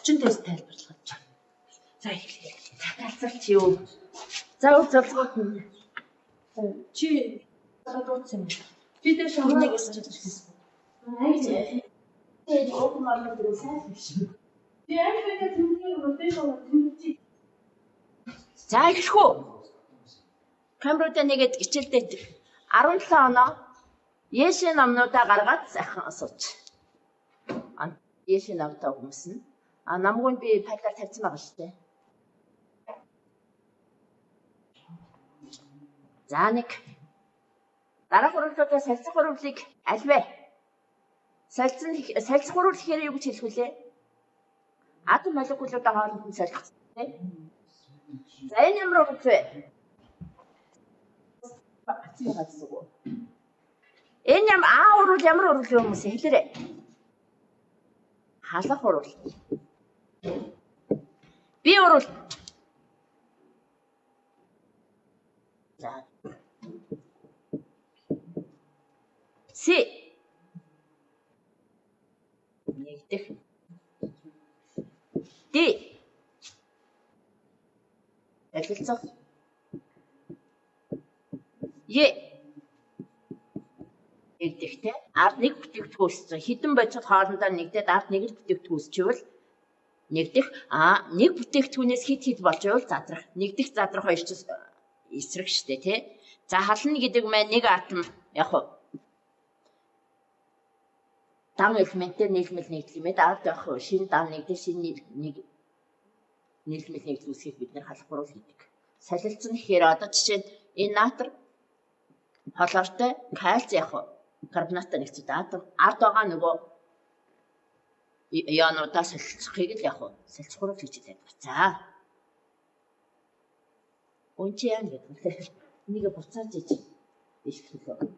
40 дэс тайлбарлах гэж. За эхлэе. Талцалч юу? За үр залгууд нь. Чи дууцсан юм. Би дээр шавнаг гэсэн чинь. Тэгээд оомаар дөрөв сайн биш. Би амигаа түнхээр ротейшн тэмцээ. За эхлэх үү? Камеруудаа нэгэд хичээлдээ 17 оноо Есүсийн номнуудаа гаргаад сайхан сууч. Есүсийн номтой хүмүүс нь. Намгүй би пайлаар тавьсан байгаа шүү дээ. За нэг дараах хурлуудаа салцах хурлыг аль вэ? Салцах хурал гэхээр юу гэж хэлэх вүлээ? Атом молекулуудаа хооронд нь солих тийм. За энэ ямар үг вэ? Энэ ямар урал юм бэ хэлээрэй. Халах урал. Би урал. За. Си. Нэгдэх. Ди. Адилцах. Е. Нэгдэхтэй. Ард нэг бүтээгдэхүүнс хідэн бодцод хоорондоо нэгдээд ард нэг л бүтээгдэхүүнс чивэл нэгдэх нэг бүтээгдэхүүнээс хид болж байвал задрах. Нэгдэх задрах хоёр ч эсрэг штэ тий. За хална гэдэг маань нэг атом яг дан элементээр нийлмэл нэгдэл юм ээ. Ард яг шинэ дан нэгдэх шинэ нэг нийлмэл нэгдэл үүсгэх бид нэр халах буруу хийдэг. Солилцсон гэхээр одоо жишээ нь энэ натр холоортой кальци яг карбонаттай нэгцүүд атом ард байгаа нөгөө ионуудаа солилцохыг л яг солилцох хурал гэж хэлдэг. За. Унчи яа гэдэг. Энийг буцааж иж биш хэлээ.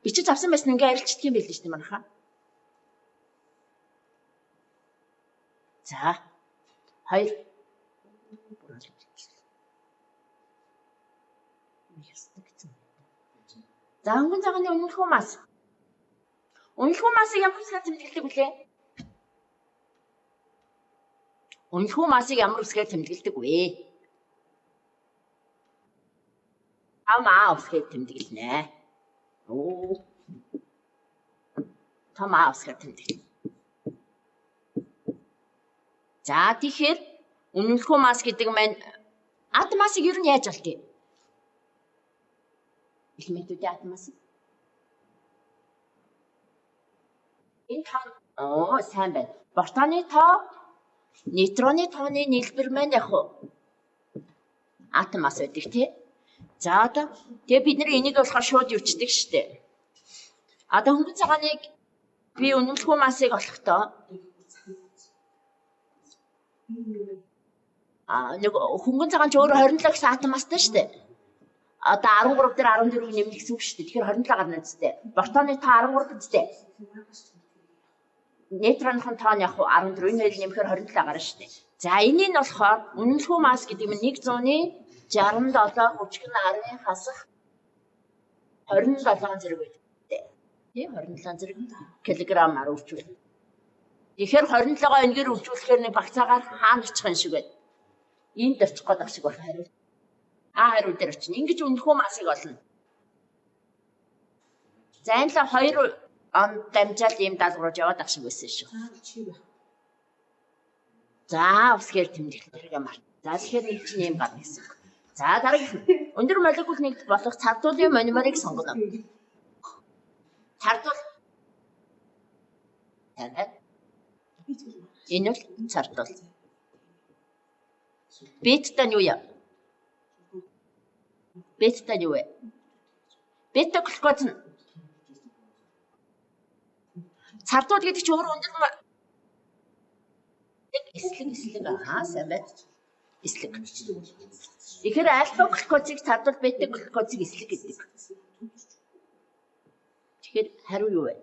Бичиж авсан байсан ингээ арилчдаг юм байл шүү дээ манайхаа. За. 2 За өнгөн цагааны үнэлэх мас. Үнэлэх масыг ямар үсгээр тэмдэглэдэг вүлээ? Үнэлэх масыг ямар үсгээр тэмдэглэдэг вэ? Тамаа үсгээр тэмдэглэнэ. Тамаа үсгээр тэмдэглэнэ. За тэгэхээр үнэлэх мас гэдэг маань атомасыг ер нь яаж олдгийг? Элементүүдийн атомас. Энэ сайн байна. Протоны тоо, нейтроны тооны нийлбэр маань яг атомас байдаг тий. За одоо тэгээ бид нэр энийг болохоор шууд юучдаг штэ. Одоо хөнгөн цагааныг би үнэлэх масыг олохдоо нэг хөнгөн цагаан ч өөрөө 27 гэсэн атомастай штэ. Одоо 13 дээр 14-ийг нэмэх гэсэн үг шүү дээ. Тэгэхээр 27 гарна үстэй. Протоны тоо 13 үстэй. Нейтроны тоо нь яг 14, энэ хоёрыг нэмэхээр 27 гарна шүү дээ. За энэний нь болохоор үнэлэх масс гэдэг нь 167 хүчгэн арын хасах 27 зэрэг байдаг. Тийм 27 зэрэг килограммаар үржүүл. Тэгэхээр 27-оо энэгээр үржүүлэхээр нэг багцаагаар хаана очих юм шиг байна. Энд очих гээд ах шиг байна хариу. Хариу дээр очно. Ингэж үнэлэх масыг олно. За энэ л 2 он дамжаал ийм даалгаврууд яваад ах шиг байсан шүү. За усгээр тэмдэглэх юм аа. За тэгэхээр энэ чинь ийм гарна гэсэн. За дараагийн өндөр молекул нэгдэл болох цардуулын мономерыг сонгоно. Цардуул. Энэ бол цардуул. Бетта нь юу яа? Бетта нь юу вэ? Бета глюкоз нь цардуул гэдэг чинь өөр өндөр эслэг сайн байна. Эслэг. Тэгэхээр альфа глюкозыг цардуул бета глюкозыг эслэг гэдэг. Тэгэхээр хариу юу вэ?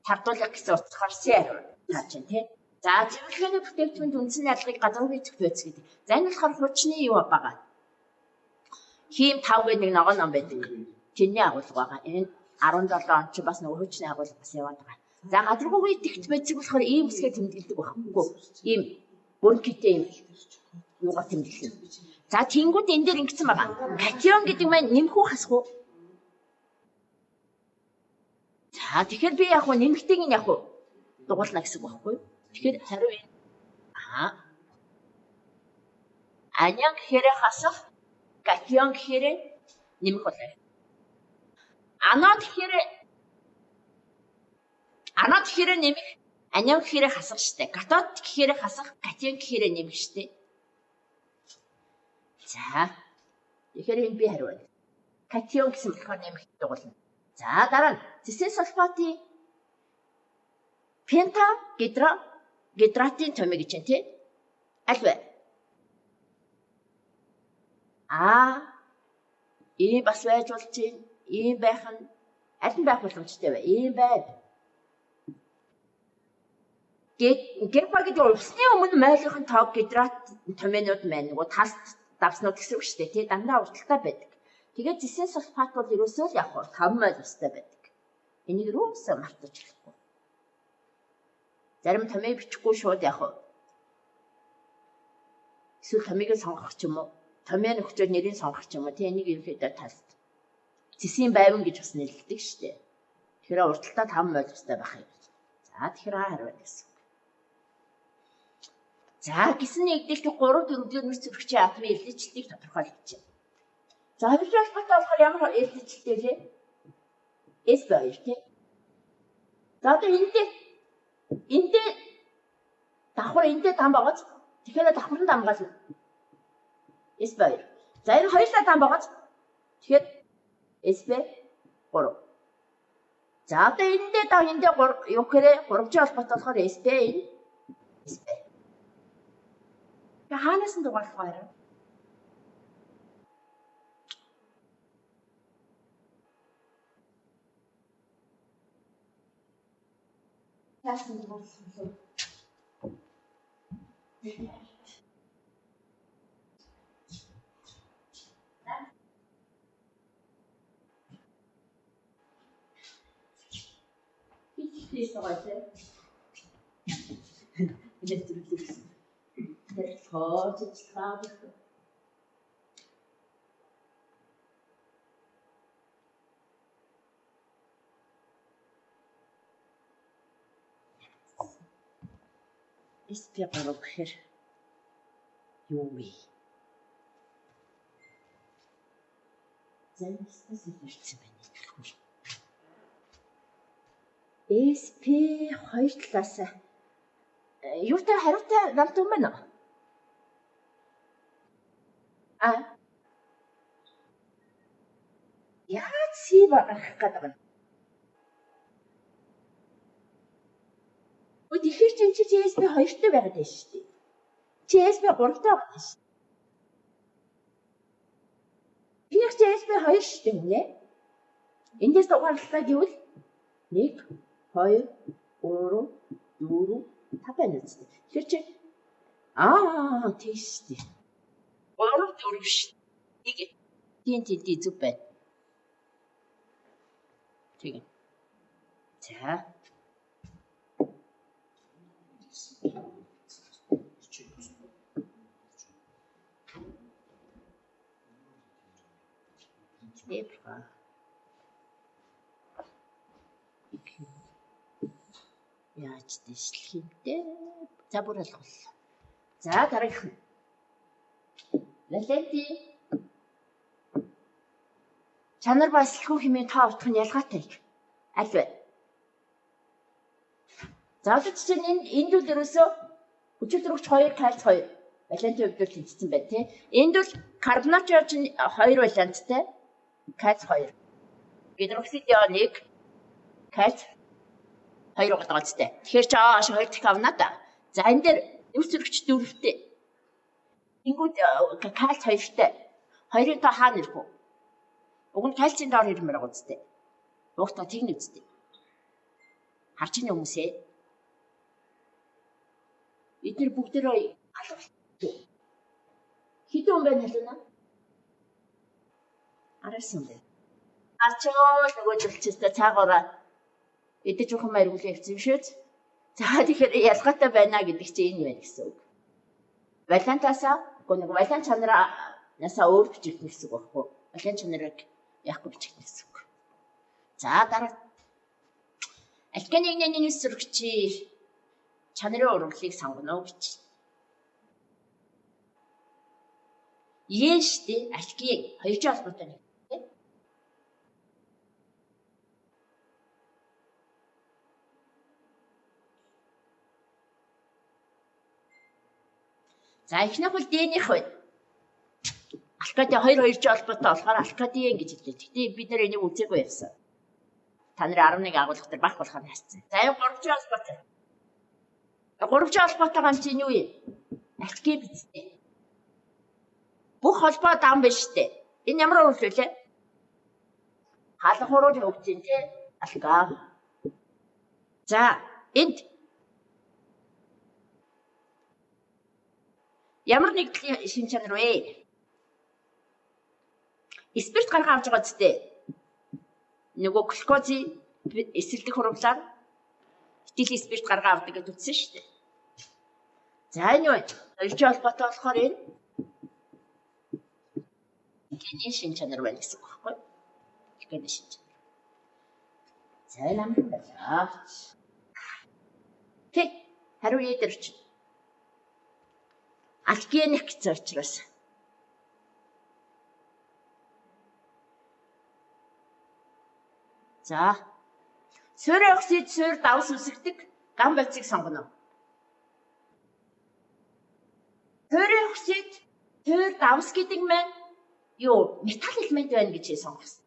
Цардуулах гэсэн утгаар C хариу таач тий. За цэвэрлэгээний бүтээгдэхүүнд үндсэн ялгыг газрын зүйц байц гэдэг. За энэ болохоор хуучны юу байгаа? Хим 5 гэдэг нэг ногоон ном байдаг. Чиний агуулга байгаа. Энэ 17 он чи бас нөгөө хүчний агуулга бас яваад байгаа. За гадаргуугийн итгэж байдаг болохоор ийм хэсгээ тэмдэглэдэг байхгүй. Ийм бүркитэй юм юугаар тэмдэглэв. За тэнгууд энэ дээр ингэсэн байгаа. Катион гэдэг маань нэмэх үү хасах уу? За тэгэхээр би яг хөө нэмэгтэйг нь яг хөө дугуулна гэсэн үг байхгүй юу? Тэгэхээр хариу энэ. Анян гэхээр хасах, катион гэхээр нэмэх болоо. Анод гэхээр нэмэх, анян гэхээр хасах штэ. Катод гэхээр хасах, катион гэхээр нэмэх штэ. За. Тэгэхээр энэ би хариу байна. Катион гэсэн болохоор нэмэх дугуулна. За дараа нь цэсийн сульфатын пента гидратын томьёо гэж байна тий. Аль вэ? Ийм бас байж болж байна. Ийм байх нь аль нь байх боломжтой вэ? Ийм байна. Герпа гэдэг усны өмнө мойлгын тоог гидрат томьёонууд маань нөгөө тас давснууд гэсэн үг шүү дээ тий. Дандаа урталтай байдаг. Тэгээд цэсийн сульфат бол ерөөсөө л яг 5 моль устай байдаг. Энийг юусаа мартаж болохгүй. Зарим томьёо бичихгүй шууд яг эсвэл томьёог сонгох ч юм уу. Томьёо нөхцөл нэрийг сонгох ч юм уу. Тэ энийг ерөөхдөө таст. Цэсийн байван гэж бас нэрлэдэг шүү дээ. Тэгэхээр урталтаа 5 моль устай байх юм. За тэгэхээр хариу гэсэн. За гисэн нэгдэлт 3-4-р нүц зөрөгчийн атомын эрдэмтдийг тодорхойлж байна. За хавьчаас болохоор ямар эрдэмтдтэй лээ? S баяр тий. За одоо энд давхар энд дан байгааз. Тэгэхээр давхар нь дамгаал. S баяр. За энэ хоёулаа дан байгааз. Тэгэхээр S б 3. За одоо энд 3 юу гэхээр 3-ын холбоотой болохоор S б энэ S б. Хаанаас нь дугаарлах вэ? Яасан дугаарлах вэ? Хийх байгаа. Электрик хооцлаа. SP гарах гэхээр юу вэ? Зэнэстээс ирсэн байна гэхгүй. SP 2 талаас юутай хариутай намт юм байна уу? Яаж C гарах гэдэг юм? Тэгэхээр чи CSB 2-тэй байгаад байна шүү дээ. CSB 3-тай байгаа шүү дээ. Энийг CSB 2 шүү дээ үнэ. Эндээс дугаарлалтаа гэвэл 1 2 3 4 5 байна үстэй. Тэгэхээр чи тийш шүү дээ. 3 4 шүү. Тийм зүг байна. Тэгээ. За. Яаж дэслэх юм бэ? За бүр алгууллаа. За дараагийнх нь. Лалети. Чанар ба эслэхүүн хэмээн тоо утгах нь ялгаатай. Аль вэ? За одоо чинь энд үл ерөөсөө өчигдрөгч 2 кальц 2 валентын хувьд тэнцсэн байна тий. Энд бол карбонатч 2 валенттай кальц 2. Гидроксид яа 1 кальц 2 байгаа зүтэй. Тэгэхээр ч ааш 2 дахь авна да. За энэ дээр нүүц зөрөгч 4-тэй. Ингүүд кальц 2-тэй. Хоёрын тоо хаана ирэх вэ? Уг нь кальцийн доор ирмээр байгаа зүтэй. Уухта тэгнэ зүтэй. Харж ийн хүмүүсээ. Эдгээр бүгдээрээ алгуулсан. Хэдэн хүн байна хэлнэ? 19 хүн байна. Ачаа нөгөө зүйлчтэй цаагаараа Эдэж ухам эргүүлээ явсан шүү дээ. За тэгэхээр ялгаатай байна гэдэг чинь энэ байна гэсэн үг. Валентасаа нэг валент чанараасаа өөр бичигдэх гэсэн үг байхгүй. Валент чанарыг яахгүй бичигдэх гэсэн үг. За дараа алканийн нэг сурагчи чанарын урвалыг сонгоно гэж. Ийштэй алкийн хоёрын холбоотой нэг. За эхнийх бол Д-ийнх байна. Алкадийн хоёрын холбоотой болохоор алкадийн гэж хэлдэг. Гэхдээ бид нэр энийг үзээгүй явсан. Та нарын 11 агуулга дээр баг болохоор хайцсан. За энэ 3-ын холбоотой. 3-ын холбоотой гам чинь юу юм? Алки бицтэй. Бүх холбоо дан биш үү? Энэ ямар урвал вэ? Халах урвал хөвцөн тий алка. За энд ямар нэг шин чанар вэ? Спирт гаргаа авч байгаа зү. Нөгөө глюкозы эсэлдэх хурвлаар этил спирт гаргаа авдаг гэж үзсэн шүү дээ. За энэ юу? Хоёрын холбоотой болохоор энэ гений шин чанар байна гэсэн үг байхгүй юу? Гений шин чанар. За энэ амар байна. Тэг хариу ядэрч. Алкеник гэсэн учраас. За. Суурь оксид суурь давс үсгдэг гам байцыг сонгоно. Суурь оксид суурь давс гэдэг маань юу? Металл элемент байна гэж сонгосон.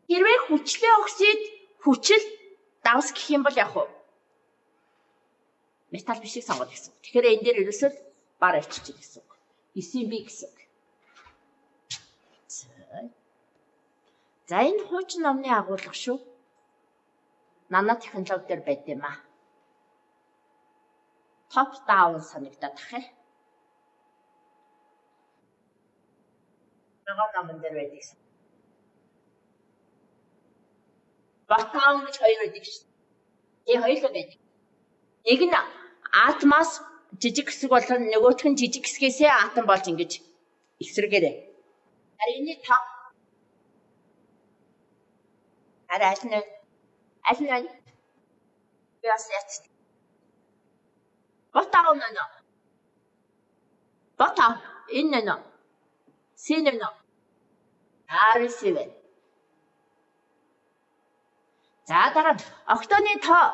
Хэрвээ хүчлээ оксид хүчил давс гэх юм бол яг уу металл бишийг сонгох гэсэн. Тэгэхээр энэ дээр ерөөсөө бар авчиж гэсэн үг. 9 би гэсэн үг. За энэ хуучин номны агуулга шүү. Нано технологи дээр байд юм аа. Top down санагдаад тах ээ. Нөгөө номон дээр байдаг. Bottom гэж хоёр байдаг шүү. Тэгээ хоёулаа байдаг. Нэг нь атомоос жижиг хэсэг болон нөгөөх нь жижиг хэсгээсээ атом болж ингэж эсрэгээрээ. Харин энэ top аль нь яас яц. Bottom энэ нэ. Синэн. Арисивэ. За дараа октоны тоо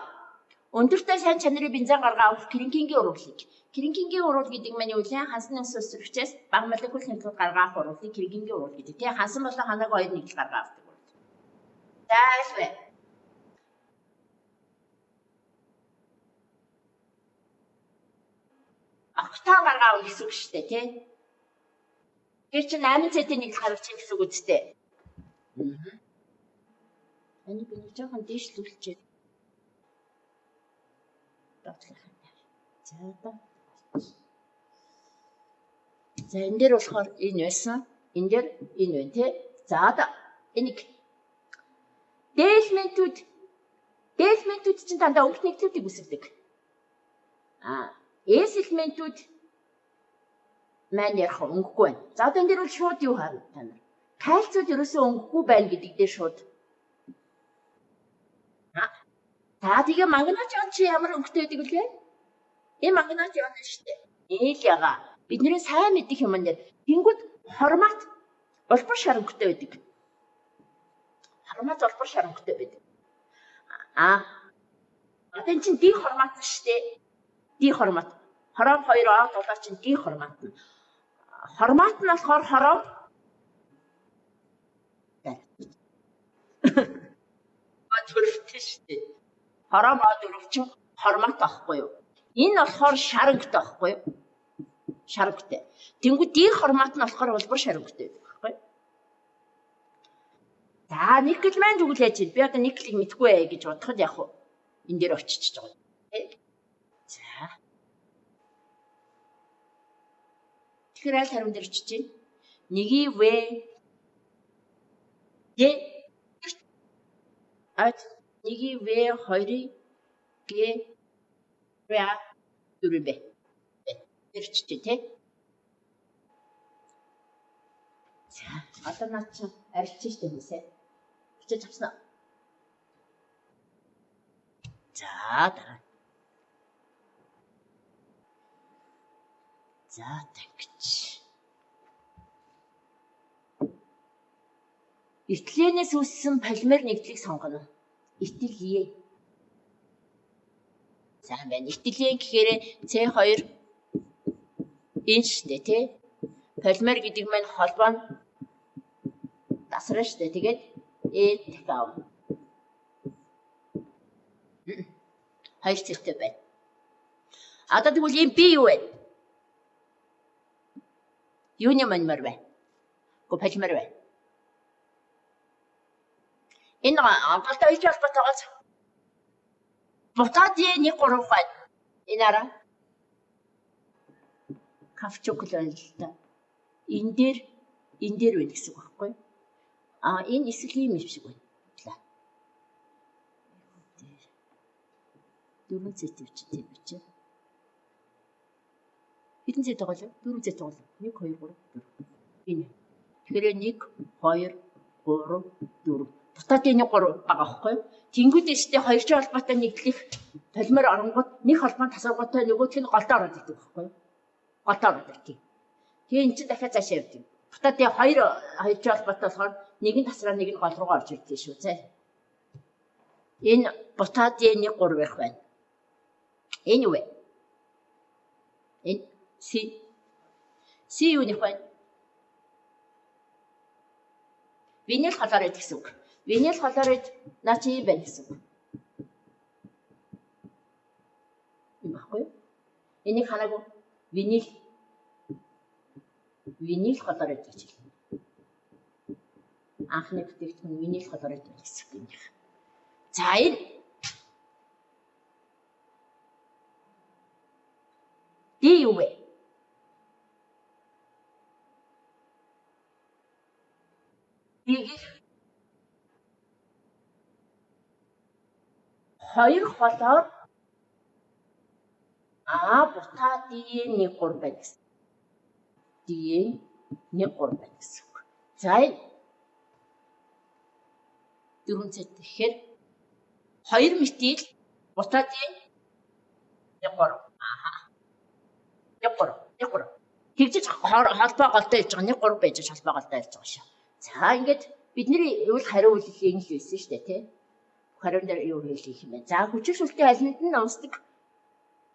өндөртэй сайн чанарын бензин гаргаа авах Кринкингийн урвалыг. Кринкингийн урвал гэдэг нь юу вэ? Хансан нас өсвөрчээс баг молекул нэгтгэл гаргаа авах урвалыг Кринкингийн урвал гэдэг. Тэгээ хансан болон ханааг хоёр нэгтгэл гаргаа авдаг урвал. За эсвэл октон гаргаа авах гэсэн үг шүү дээ, тий? Тэр чинь 8 цэтийн нэгтгэл гаргачих гэсэн үг үстэй. Энийг би нэг жоохон дээшлүүлчихээ. За энэ дээр болохоор энэ байсан. Энэ дээр энэ байна тий. За энийг дээлментүүд чинь дандаа өнгөт нэгтлүүдийг үсгдэг. Эс элементүүд маань ярих өнгөгүй байна. За энэ дээр бол шууд юу харна та нар? Кальциуд ерөөсөө өнгөгүй байна гэдэг дээр шууд. За тэгээ магнез ион чи ямар өнгөтэй байдаг вэ? Энэ магнез ион шүү дээ. Ээл яга. Бидний сайн мэдих юм нэр. Тэнгүүд хормат улбар шар өнгөтэй байдаг. Хормат улбар шар өнгөтэй байдаг. Одоо энэ чинь ди хормат шүү дээ. Ди хормат. Хором 2 А дулаа чинь ди хормат. Хормат нь болохоор хором дөрөвтэй шүү дээ. Хором А4 чинь хормат байхгүй юу? Энэ болохоор шар өнгөтэй байхгүй юу? Шар өнгөтэй. Тэнгүү ди хормат нь болохоор улбар шар өнгөтэй байдаг байхгүй юу? За никл маань зүглээж байна. Би одоо никлийг мэдгүй ээ гэж бодоход яг уу энэ дээр очиж байгаа. За. Тэгэхээр аль хариун дээр очиж байна? Нэгийг вэ? 1-ийн В, 2-ийн Г, 4-ийн Б. Ирчтэй тий. За, одоо наад чинь арилчих штэ хүмүүсээ. Бичиж авсан. За, дараа. За, тангич. Этлэнээс үүссэн полимер нэгдлийг сонгоно. Этилен. Сайн байна. Этилен гэхээр C2 энэ штэ тий. Полимер гэдэг маань холбоо нь дасраа штэ. Тэгээд дахиад авна. Хоёр цэгтэй байна. Одоо тэгвэл энэ B юу вэ? Юуны полимер вэ? Полимер вэ? Энэ галтай хийж холбоотойгоос бутадын 1-3 байна. Энэ араа кавчуклал л та. Энэ дээр байна гэсэн үг байхгүй? Энэ эсвэл юм шиг байна. 4 Z үчтэй бич. Хэдэн Z байгаа вэ? 4 Z байгаа. 1 2 3 4. Энэ. Тэгэхээр 1 2 3 4. Бутадын 1 3 байгаа байхгүй? Тэнгүүд эстэй хоёрч холбоотой нэгдлэх полимер оронгууд нэг холбоо тасаргуутай нөгөөх нь голдоо ороод ирдэг байхгүй? Голдоо ороод ирдэг. Тэгээ эн чинь дахиад цаашаа явдаг. Бутадын хоёрч холбоотой болохоор нэг нь тасраа нэг нь гол руугаа орж ирдэг шүү зэ. Энэ бутадын 1 3 байх байна. Энэ юу вэ? Энэ C юу нэх байна? Винил хлорид гэсэн үг. Винил хлорид натрий байна гэсэн үг. Юм баггүй. Энийг ханаагүй винил хлорид гэж хэлнэ. Анхны бүтээгдэхүүн винил хлорид байна гэсэн үг юм. За энэ D юу вэ? Хоёр холоор бутадын 1 3 байна гэсэн. D-ийн 1 3 байна гэсэн үг. За энэ 4 Z тэгэхээр 2 метил бутадын 1 3. 1 3. Тэгжиж холбоо голтой явж байгаа 1 3 байж холбоо голтой явж байгаа шүү. За ингээд бидний үл хариу үйлдэл энэ л байсан шүү дээ тий. Хариун дээр юу хэлэх юм бэ? За хүчиг сүлтийн алинд нь уусдаг.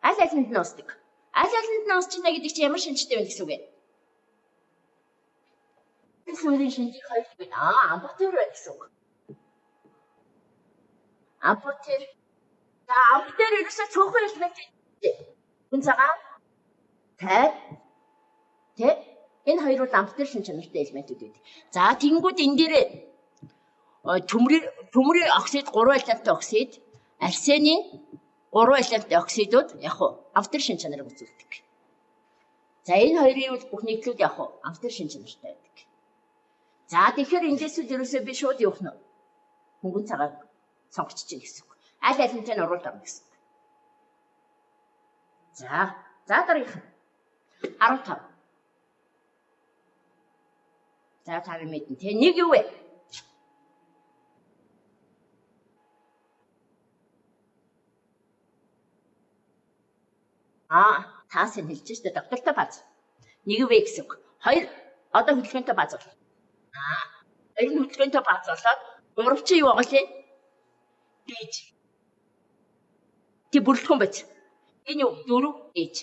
Алинд нь уусдаг. Алинд нь уусч байна гэдэг чинь ямар шинжтэй байна гэсэн үг вэ? Сүлийн шинжийг хоёр байна. Амбутер байна гэсэн үг. Амбутер. За амбутер ерөөсөө цөөхөн элемент дээ. Хүн цагаан тэ энэ хоёр бол амбутер шинж чанартай элементүүд байдаг. За тэгэнгүүт энэ дээр төмрийн оксид 3 валенттай оксид, арсений 3 валенттай оксидууд яг уу амбутер шинж чанарыг үзүүлдэг. За энэ хоёрын бол бүх нэгдлүүд яг уу амбутер шинж чанартай байдаг. За тэгэхээр эндээсүүд ерөөсөө би шууд явах нь хөнгөн цагаан сонгоч чинь гэсэн үг. Аль алинтай нь оруулаад авна гэсэн үг. За дараагийнх нь 15. За та мэдэн тэ нэг юу вэ? Таас нь хэлж штэ доктортой баз. Нэг юу вэ гэсэн үг. Хоёр одоо хөдөлгөөнтэй баз бол. Хоёр нь хөдөлгөөнтэй баз болоод гурав чи юу байгаа лээ? Ээж. Тэг бүрэлдэхүүн бац. Энэ юу 4 ээж.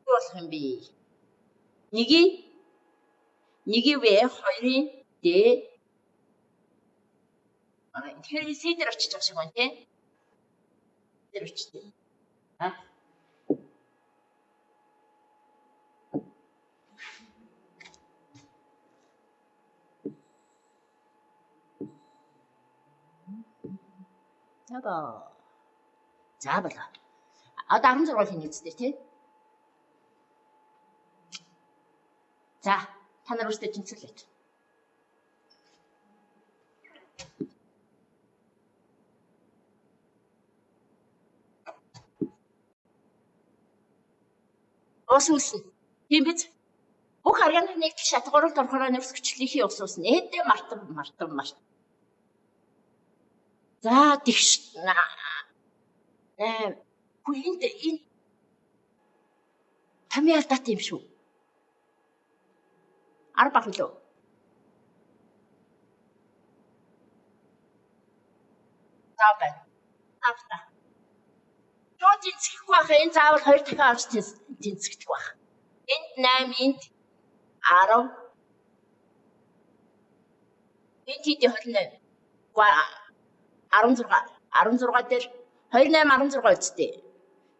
Юу болох юм бэ? Нэгийг вэ 2-ын D. Тэгэхээр C дээр очиж байгаа шиг байна тий. Тэр очив. За болоо. Одоо 16-ын нэгдтэй тий. За та нар өөрсдөө тэнцвэрлээд. Ус үснэ. Тийм биз? Бүх арганы нэгдэл шатгуурал дорхороо нэрсгчлийнхii ус үснэ. Эдээ мартам. За тэгш хүнд энэ томьёо алдаатай юм шүү. 10 баг лөө. За байна. Авта. Шууд тэнцэхгүй байх. Энэ заавал 2 дахин авч тэнцэгдэх байх. Энд 8, энд 10. Энд хэд 28. Гуа 16. 16 дээр 28 16 үсттэй.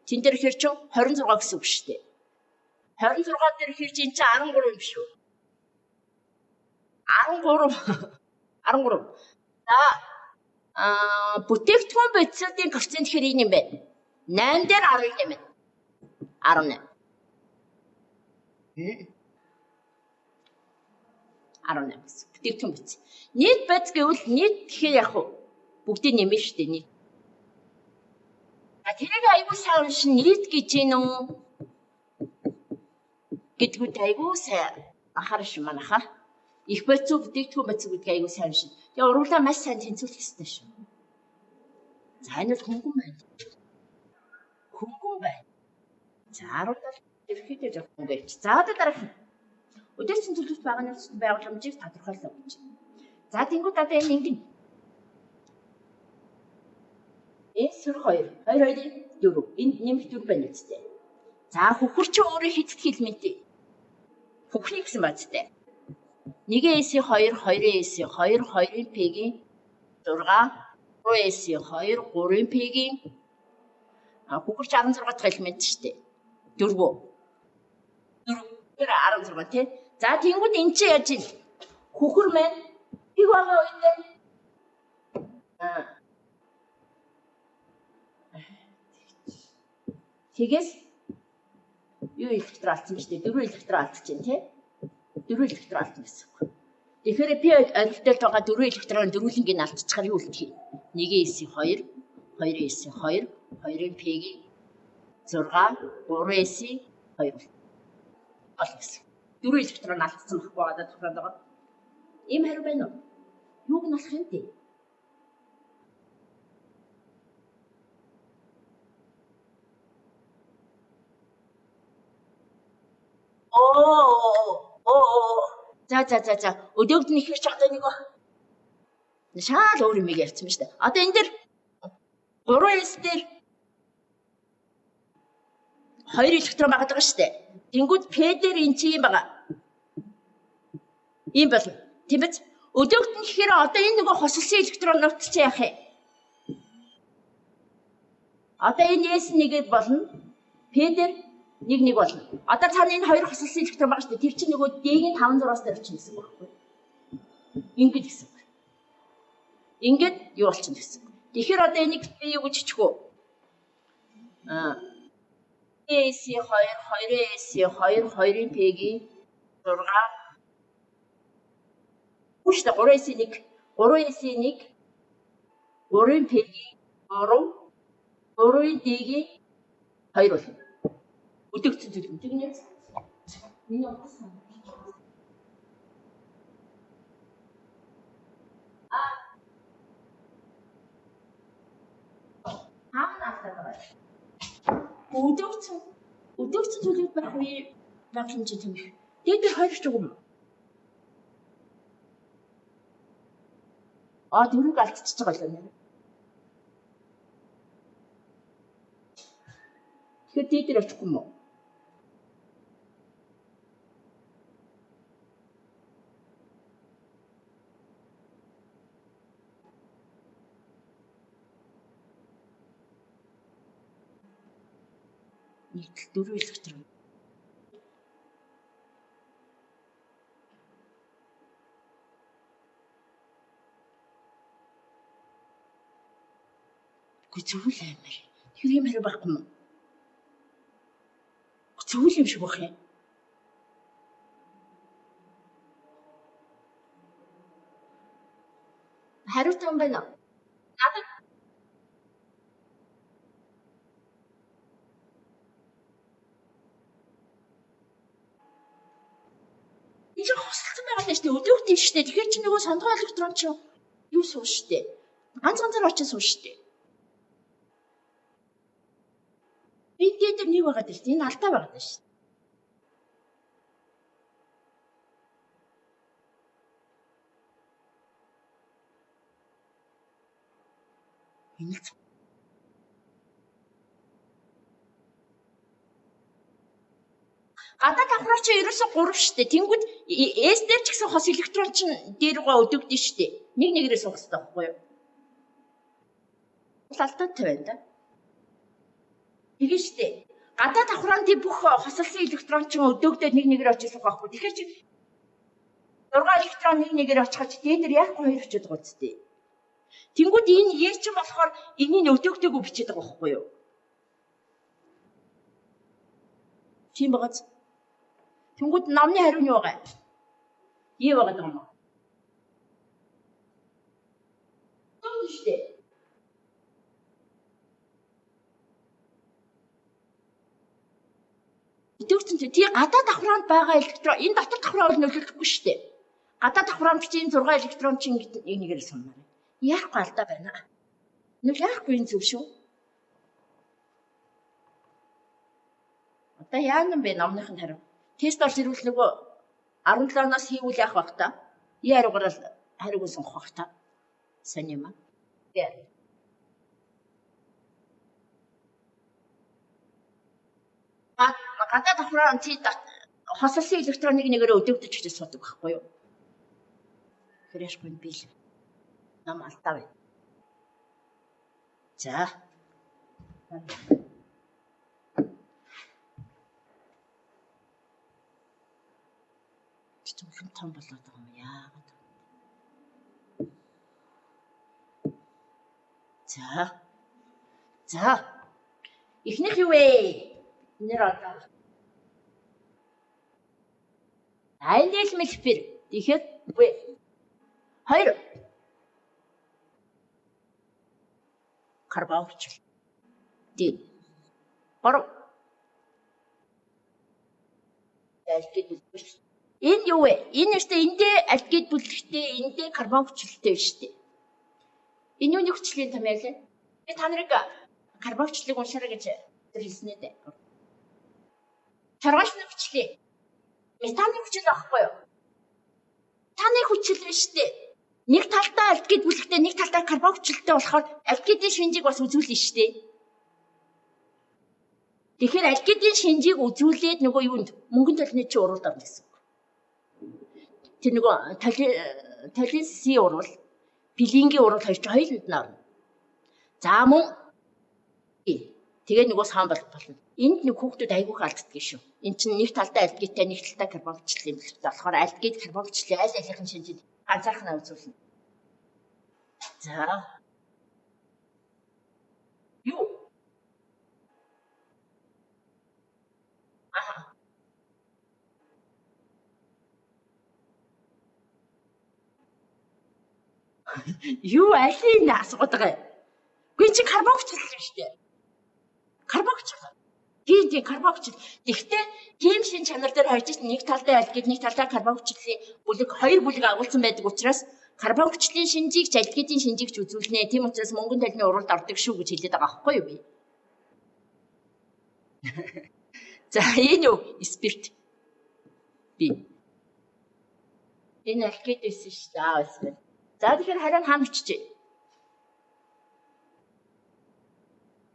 Тэн дээр хэр чин 26 гэсэн үг шүү дээ. 26 дээр хэр чин 13 юм шүү. 13. За бүтээгдэхүүн бодисуудын коэффициент гэхээр энэ юм байна. 8 дээр 18. 18. 18 гэсэн. Бүтээгдэхүүн бодис. Нийт бодис гэвэл нийт гэхээр яг уу бүгдийг нэмэн шүү дээ. Нийт. тэрийг айгүй сайн уншин нийт гэж гин үү гэдгүүд айгүй сайн анхаараш манайхаа. Их бодис бүтээгдэхүүн бодис гэдгийг айгүй сайн уншин. Тэгээ уруулаа маш сайн тэнцвүүлэх ёстой шүү. За энэ бол хөнгөн байна. Хөнгөн байна. За 10 дал ерөөхдөө жоох хөнгөн байж. За одоо дараах нь. Өдөрцөн төлөвт байгаа нөхцөл байгууламжийг тодорхойлоо гэж. За тэнгууд одоо энэ ингэн. Эсвэр 2. 2 4. Энд нэмэх 4 байна үстэй. За хөхөр чи өөрөө хитэд хэлмэнтэй. Хөхрийг гэсэн бацтай. 1S 2 2S 2 2-ын P-ийн 6 3S 2 3-ын P-ийн хөхөр чи 16 дахь элемент шүү дээ. 4. 16 тий. За тэнгууд эн чи яаж ил? Хөхөр маань пиг байгаа үедээ тэгээс юу электрон алдсан ч дээ 4 электрон алдчихээн тий 4 электрон алдсан гэсэн үг. Тэгэхээр пи орилтолд байгаа 4 электрон дөрвөлнгийг алдчихаар юу үлдэх юм? 1S 2 2S 2 2-ын P-ийн 6 3S 2 бол гэсэн. 4 электрон алдсан байхгүй одоо тохиолдож байгаа. Ийм хариу байна уу? Юуг нь болох юм бэ? За. Өдөөгд нь ихэрч байгаа нэг шал өөр юм ярьсан ба штэ. Одоо энэ дэр 3S дээр 2 электрон байгаа даа штэ. Тэнгүүд P дээр энэ чи юм байгаа. Ийм болно. Тийм биз? Өдөөгд нь ихээр одоо энэ нөгөө хосолсон электронууд чи яах вэ? Одоо энэ S нэгэд болно. P дээр нэг болно. Одоо цаана энэ хоёр хосолсон электрон байгаа шүү дээ. Тэр чинь нөгөө D-ийн 5-6-аас дээр очих гэсэн үг байхгүй. Ингээд гэсэн үг. Ингээд юу болчихно гэсэн үг. Тэгэхээр одоо энийг би юу гэж хичих вэ? S 2 2S 2 2-ын P-ийн 6 Үштэй 3S 1 3S 1 3-ын P-ийн 3 3-ын D-ийн 2 болно. Өдөгцөн зүйл. Тэгнэ. Миний утсан. Өдөгцөн зүйлүүд байх үе байх юм чинь тийм. Дээд дээр хоёр ч үгүй юм. Дөрөв алдчихж байгаа юм. Тэгэхээр дээд дээр очихгүй юм уу? Нийтлэл 4 электрон. Зүгээр амар. Тэр юм хариу байхгүй юм. Зүгээр юм шиг байх юм. Хариутай юм байна. Надад дээ, өдөөгдөн шүү дээ. Тэгэхээр чи нөгөө сондгоо электрон чи юу суу шүү дээ. Ганцаар очиж суу шүү дээ. Энэ дээр нэг байгаа дээ шүү дээ. Энэ алдаа байгаа дээ шүү дээ. Энэ гадаад давхраа чи ерөөсө 3 шүү дээ. Тэнгүүд S дээр ч гэсэн хос электрон чинь дээр гоо өдөөгдөн шүү дээ. Нэг нэгээрээ суух хэрэгтэй байхгүй юу? Алдаатай байна да. Тэгээ шүү дээ. Гадаад давхраанд бүх хосолсон электрон чинь өдөөгдөд нэг нэгээр очиж суух байхгүй. Тэгэхээр чи 6 электрон нэг нэгээр очиход дээдэр яахгүй хоёр очиж байгаа үстэй. Тэнгүүд энэ E чинь болохоор энийг өдөөгдөөгүй бичээд байгаа байхгүй юу? Тийм багаз. Тэнгүүд номны хариу нь юу вэ? E байгаа юм уу? Тийм шүү дээ. Өдөөгдсөн тий гадаад давхраанд байгаа электрон энэ дотор давхраа бол нөлөөлөхгүй шүү дээ. Гадаад давхраанд чинь 6 электрон чинь нэгээр сумаар. Яахгүй алдаа байна. Нүг яахгүй энэ зөв шүү. Одоо яанам бэ номныхын хариу? Тест орж ирвэл нөгөө 17-оос хийвэл яах вэ та? И хариугаар л хариуг нь сонгох бах та. Сайн юм аа. Тэгээ. Гадаад давхраа тий хосолсон электроныг нэгээр өдөөгдөж гэж суудаг байхгүй юу? Хэрэшгүй бил. Нам алдаа байна. За. Зөвхөн том болоод байгаа юм яагаад? За. Эхнийх юу вэ? Нэр одоо. Айнэл мэлбэр. Тэгэхээр үгүй. 2 карбонч. Ди. 3 альгид бүлэгтэй. Энэ юу вэ? Энэ өстэй эндээ альгид бүлэгтэй, эндээ карбон хүчлэлтэй биш үү? Энэ юуны хүчлийн том яа лээ? Би та нарыг карбон хүчлийг уншаарай гэж хэлсэн ээ. Чаргашны хүчлээ. Метаны хүчил авахгүй юу? Метаны хүчил биш үү? Нэг талдаа альгид бүлэгтэй, нэг талдаа карбон хүчлэлтэй болохоор альгидын шинжийг бас үзүүлнэ шүү дээ. Тэгэхээр альгидын шинжийг үзүүлээд нөгөө юунд мөнгөн толны чи уруулд авна гэсэн. Тэр нөгөө талиси урвал, пилингийн урвал хоёр ч хоёуланд нь орно. За мөн тэгээ нөгөө саан болно. Энд нэг хүүхдүүд айгүйх алддаг шүү. Энд чинь нэг талдаа альгидтэй, нэг талдаа карбон хүчлэлтэй юм байна. Тэгэхээр альгид карбон хүчлэлээ аль алихын шинжийг ганцаархан үзүүлнэ. За. Юу? Юу алийг асууад байгаа юм? Гүн чи карбон хүчлэл шүү дээ. Карбон хүчлэл. Тийм карбон хүчлэл. Гэхдээ тийм шин чанар дээр хойж нэг талдаа альгид, нэг талдаа карбон хүчлэлийн бүлэг, хоёр бүлэг агуулсан байдаг учраас карбон хүчлийн шинжийг ч альгидын шинжийг ч үзүүлнэ. Тийм учраас мөнгөн толны уралд ордог шүү гэж хэлээд байгаа байхгүй юу би? За энэ юу? Спирт. Би. Энэ альгид байсан шүү дээ. Эсвэл. За тэгэхээр харин хаана очижээ?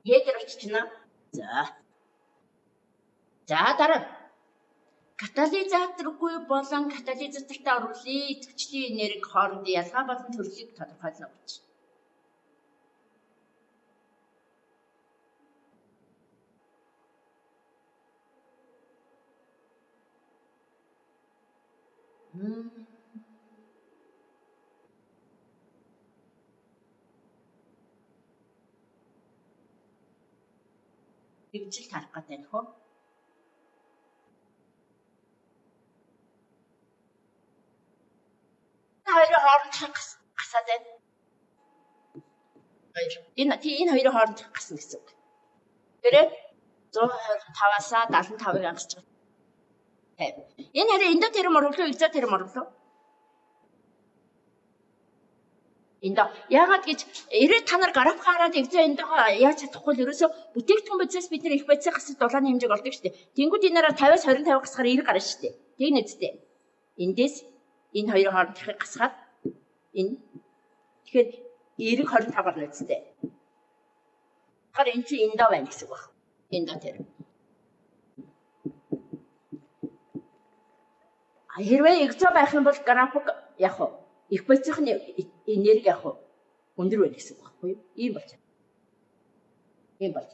Ядер очична. За дараа. Катализаторгүй болон катализатортай оруулын идэвхжлийн энерги хоорондын ялгаа болон төрлийг тодорхойлно гэж. Хөвжил тарах гэдэг нь хөө. Хоёрын хооронд гасаад байна. Энэ хоёрын хооронд гасна гэсэн үг. Тэрээ 125-аас 75-ыг ангасч байгаа. Энэ харин эндотерм оруулах, экзотерм оруулах. Энд яагаад гэж 90 та нар график хараад экзо энд яаж чадахгүй л ерөөсө бүтээгдэхүүн бодисоос бид нэр их бодисыг хасаж дулааны хэмжээг олдог шүү дээ. Тэнгүүд энэ нараа 50-аас 25 гасахаар 90 гарна шүү дээ. Тэг нэцтэй. Эндээс энэ хоёрын хоорондохыг гасгаад энэ тэгэхээр 90 25 гарна үстэй. Тэгэхээр энэ чинь эндоо байна гэсэн үг байна. Эндоо тэр. Хэрвээ экзо байх юм бол график яг уу их бодисны энерги яг уу өндөр байх гэсэн үг байхгүй юу? Ийм болж байна. Ийм болж.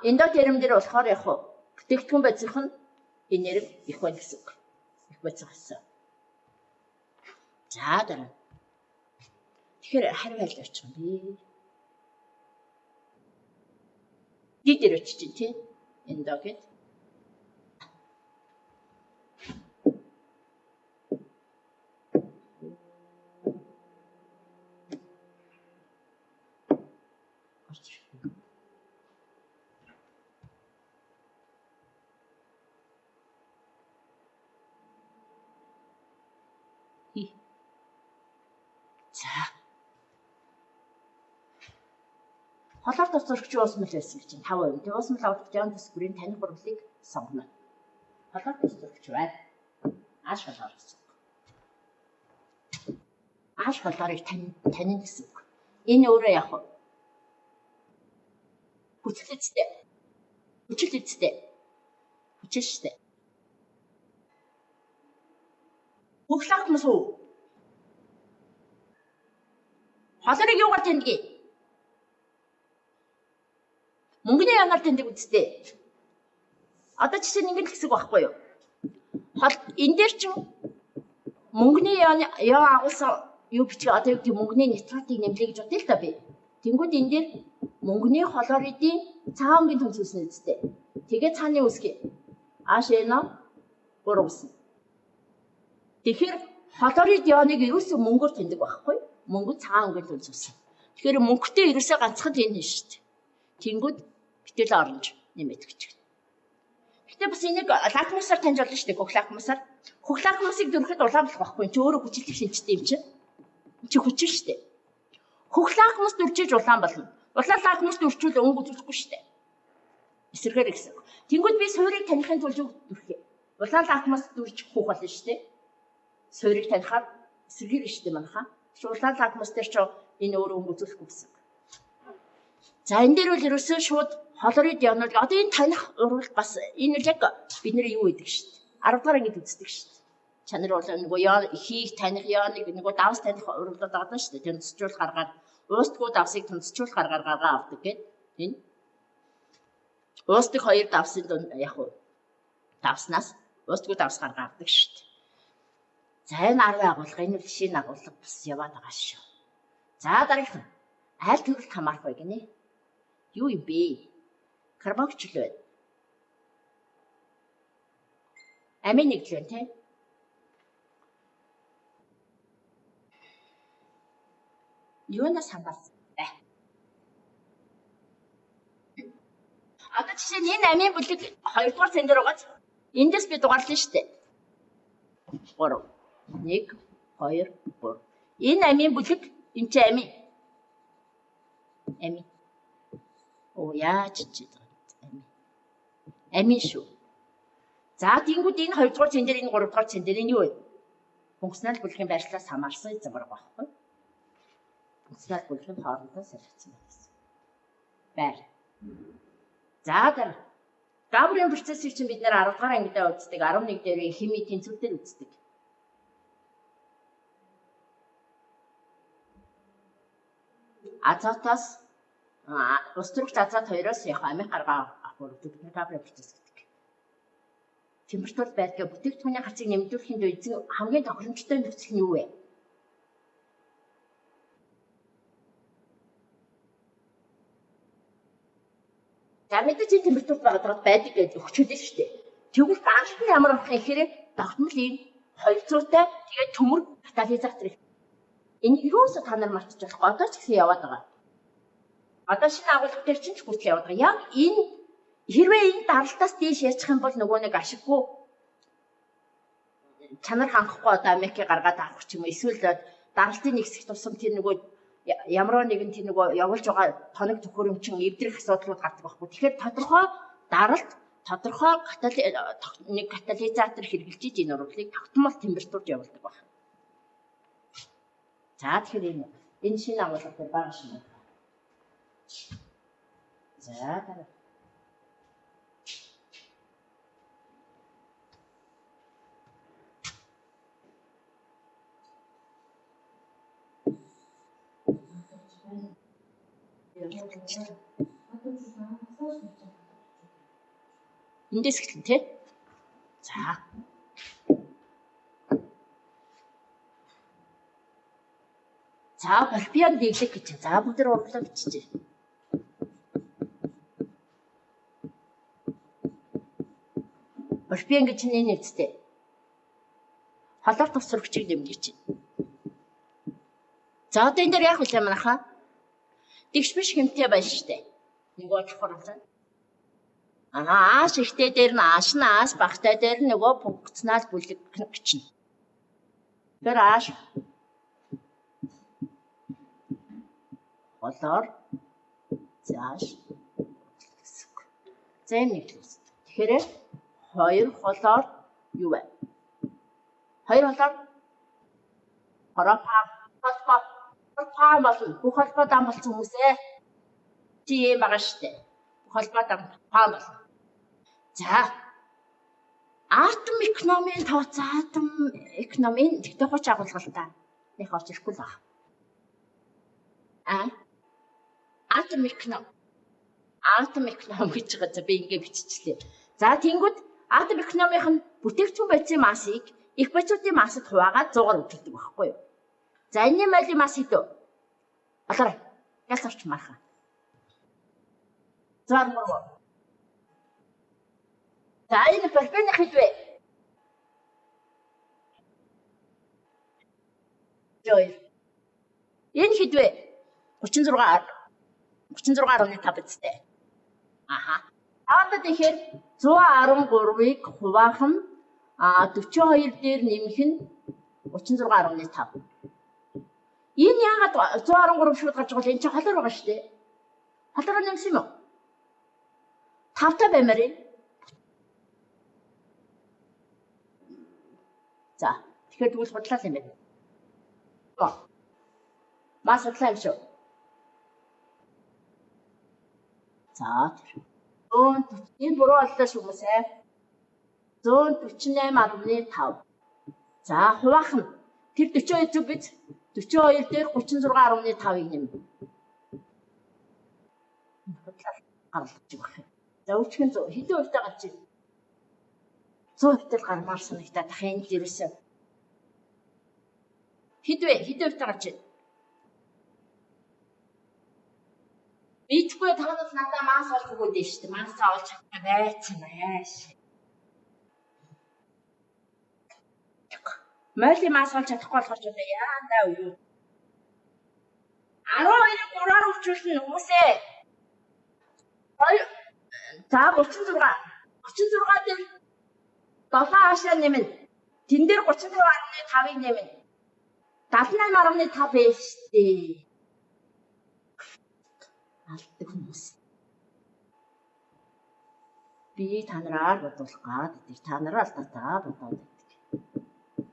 Эндоо тэрэм дээр болохоор яг уу бүтээгдэхүүн бодисны энерги их байх гэсэн үг. Их бодисгоос. За дараа. Тэгэхээр хариу хайлт очих юм би. Дидэр очиж чинь тий. Эндоо гэд. За. Холоор тусрагч уусмал байсан гэж 5%. Тэг уусмал авах жаан төс бүрийн таних хурлыг сонгоно. Холоор тусрагч байна. Ааш холоор гэсэн. Ааш холоорыг танин гэсэн үг. Энэ өөрөө яг хүчил эцтэй. Хүчил эцтэй. Хүчил штэ. Хөглөх хүмүүс үү? Холорыг юугаар тэндэг? Мөнгөний янаар тэндэг үстэй. Одоо жишээ нь ингэж хэсэг байхгүй юу? Энэ дээр чинь мөнгөний ян агуулсан юу бичиг одоо юу гэдэг мөнгөний нитратыг нэмлэе гэж бодъё л та би. Тэнгүүд энэ дээр мөнгөний хлоридын цагаангийн төнц үснэ үстэй. Тэгээ цааны үсгээ. Ашэно гурвсан. Тэгэхээр хлорид ионыг ерөөсөө мөнгөөр тэндэг байхгүй юу? Мөнгө цагаангийн төнц үснэ. Тэгэхээр мөнгөтэй ерөөсөө ганцхан энэ шүү дээ. Тэнгүүд битэл оронж нэмээд гэж. Гэтэ бас энийг лакмусаар таньж болно шүү дээ. Хөх лакмусаар. Хөх лакмусыг дөрөхөд улаан болох байхгүй. Чи өөрөө хүчилтийг шинжтэй юм чинь. Чи хүчил шүү дээ. Хөх лакмус дүрчиж улаан болно. Улаан лакмус дүрчүүл өнгө үзүүлэхгүй шүү дээ. Эсэргээр гэсэн. Тэнгүүд би суурийг таних тулд юу дүрхээ. Улаан лакмус дүрч хөх болно шүү дээ. Суурийг танихаар эсэргээр шүү дээ манайхаа. Улаан лакмус дээр ч энэ өөрөө өнгө үзүүлэхгүй гэсэн. За энэ дээр бол ерөөсөө шууд хлорид ионол одоо энэ таних урвал бас энэ яг бид нэр юу гэдэг шүү дээ. 10 дахь ангид үздэг шүү дээ. Чанар бол нөгөө яон хийх таних ионыг нөгөө давс таних урвалууд байгаа шүү дээ. Тэнцчүүл гаргаад уустгүй давсыг тэнцчүүл гаргаа авдаг гэдэг. Энэ уустыг хоёр давсын дунд яг уу давснаас уустгүй давс гаргаа авдаг шүү дээ. За энэ 10 агуулга энэ бол шинэ агуулга бас яваад байгаа шүү. За дараагийн аль төрөлд хамаарах вэ гинэ? Юу юм бэ? Карбоксил байна. Амин нэгдэл байна тий. Юунаас хамаарсан бэ? Одоо жишээ нь энэ амин бүлэг 2 дугаар цэн дээр байгаа. Эндээс би дугаарлаа шүү дээ. 3 1 2 3. Энэ амин бүлэг энэ чи амин. Амин. Оо яаж ч амин. Амин шүү. За тэнгууд энэ 2 дугаар цэн дээр энэ 3 дугаар цэн дээр энэ юу вэ? Функционал бүлгийн байрлалаас хамаарсан эзэмбэр байхгүй. Функционал бүлгийн хоорондоо солилцсон байсан. Байр. За дараа. Габрийн процессыг чинь бид нэр 10 дугаар ангидаа үздэг, 11 дээр хими тэнцвэрээр үздэг. Азотоос устөрөгч азот хоёроос яг амин гаргаа авах бид нэр габрийн процесс гэдэг. Температур байдгаа бүтээгдэхүүний хацыг нэмэгдүүлэхэд эзэн хамгийн тохиромжтой нөхцөл нь юу вэ? За мэдээж температурт байдаг гэж өгчөлөө шүү дээ. Тэгвэл даалт нь ямар болох гэхээр тогтмол ийм 200-тай тэгээд төмөр катализатор. Энэ юусоо та нар мартаж болохгүй одоо ч гэсэн яваад байгаа. Одоо шинэ агуулга дээр чинь ч хүртэл яваад байгаа. Яг энэ хэрвээ энэ даралтаас дээш яачих юм бол нөгөө нэг ашиггүй чанар хангахгүй одоо Америк гаргаад авах ч юм уу эсвэл даралтын нэгсэх тусам тэр нөгөө ямар нэгэн тэр нөгөө явуулж байгаа тоног төхөөрөмчин эвдрэх асуудлууд гардаг байхгүй. Тэгэхээр тодорхой даралт, тодорхой нэг катализатор хэрэгжилж энэ урагдлыг тогтмол температурт явуулдаг байна. За тэгэхээр энэ шинэ агуулга дээр бага шинэ. За дараа. Эндээс эхэлнэ тий. За. За болпиан дэглэх гэж. За бүгд урлаа биччихье. Болпиан гэж энэ нэвцтэй. Холоор тусрагчийг нэмгэж чинь. За одоо энэ дээр яг үл юм аха. Тэгш биш хэмтэй байна штэ. Нөгөө давхар болсон. Ааш ихтэй дээр нь ааш нь ааш багтай дээр нь нөгөө функционал бүлэг гिचнэ. Тэр ааш холоор зааш гэсэн. За юм нэглэс. Тэгэхээр хоёр холоор юу вэ? Хоёр холоор хороо паа болсон. Бүх холбоо дан болсон хүмүүсээ чи юм байгаа штэ. Бүх холбоо дан паа болсон. За. Атом экономийн тооцоо атом экономийн тэгтээ хоч агуулгалтай. Нэг орч ирэхгүй л байна. Атом эконом гэж байгаа за би ингэ биччихлээ. За тэнгууд атом экономийн бүтээгдэхүүн байцын массыг их байцуудын массад хуваагаад 100-аар үзүүлдэг байхгүй юу? За энэ мөлийн масс хэдөө? Алаар. Яс орч мархаа. 100. За энэ болпины хэдвэ? Жой. Энэ хэдвэ? 36.5 биз дээ. Аха. Одоо тэгэхээр 113-ыг хуваах нь 42 дээр нэмэх нь 36.5. Энэ яагаад 113 шууд гарч байгаа вэ? Энд чинь холоор байгаа шүү дээ. Холоор нэмсэн юм уу? 5 баймаар юм. За, тэгэхээр тэгвэл бодлоо юм байна. Мас бодлоо юм шүү. За, энэ буруу боллоо шүү хүмүүсээ. 148.5. За, хуваах нь тэр 42 зүг биз? 42 дээр 36.5-ыг нэм. Гаргалж байгаа юм. За өчгөн 100 хэдэн хувьтай гарч ийн? 100 хувьтай гармаар санагдаад ах энэ ерөөсөө. Хэдэн хувьтай гарч ийн? Битгүй танаас надаа мас олж өгөөд дээ шүү дээ. Масаа олж чадах байцнааш. Моли мас олж чадахгүй болохоор ч одоо яандаа юу? 12-ыг 3-аар үржүүлнэ хүмүүсээ. За 36. 36 дээр 7 хаашаа нэмнэ. Тэн дээр 36.5-ыг нэмнэ. 78.5 байж дээ. Алддаг хүмүүс. Би та нараар бодуулах гад гэдэг. Та нараа алдаа бодоод байдаг.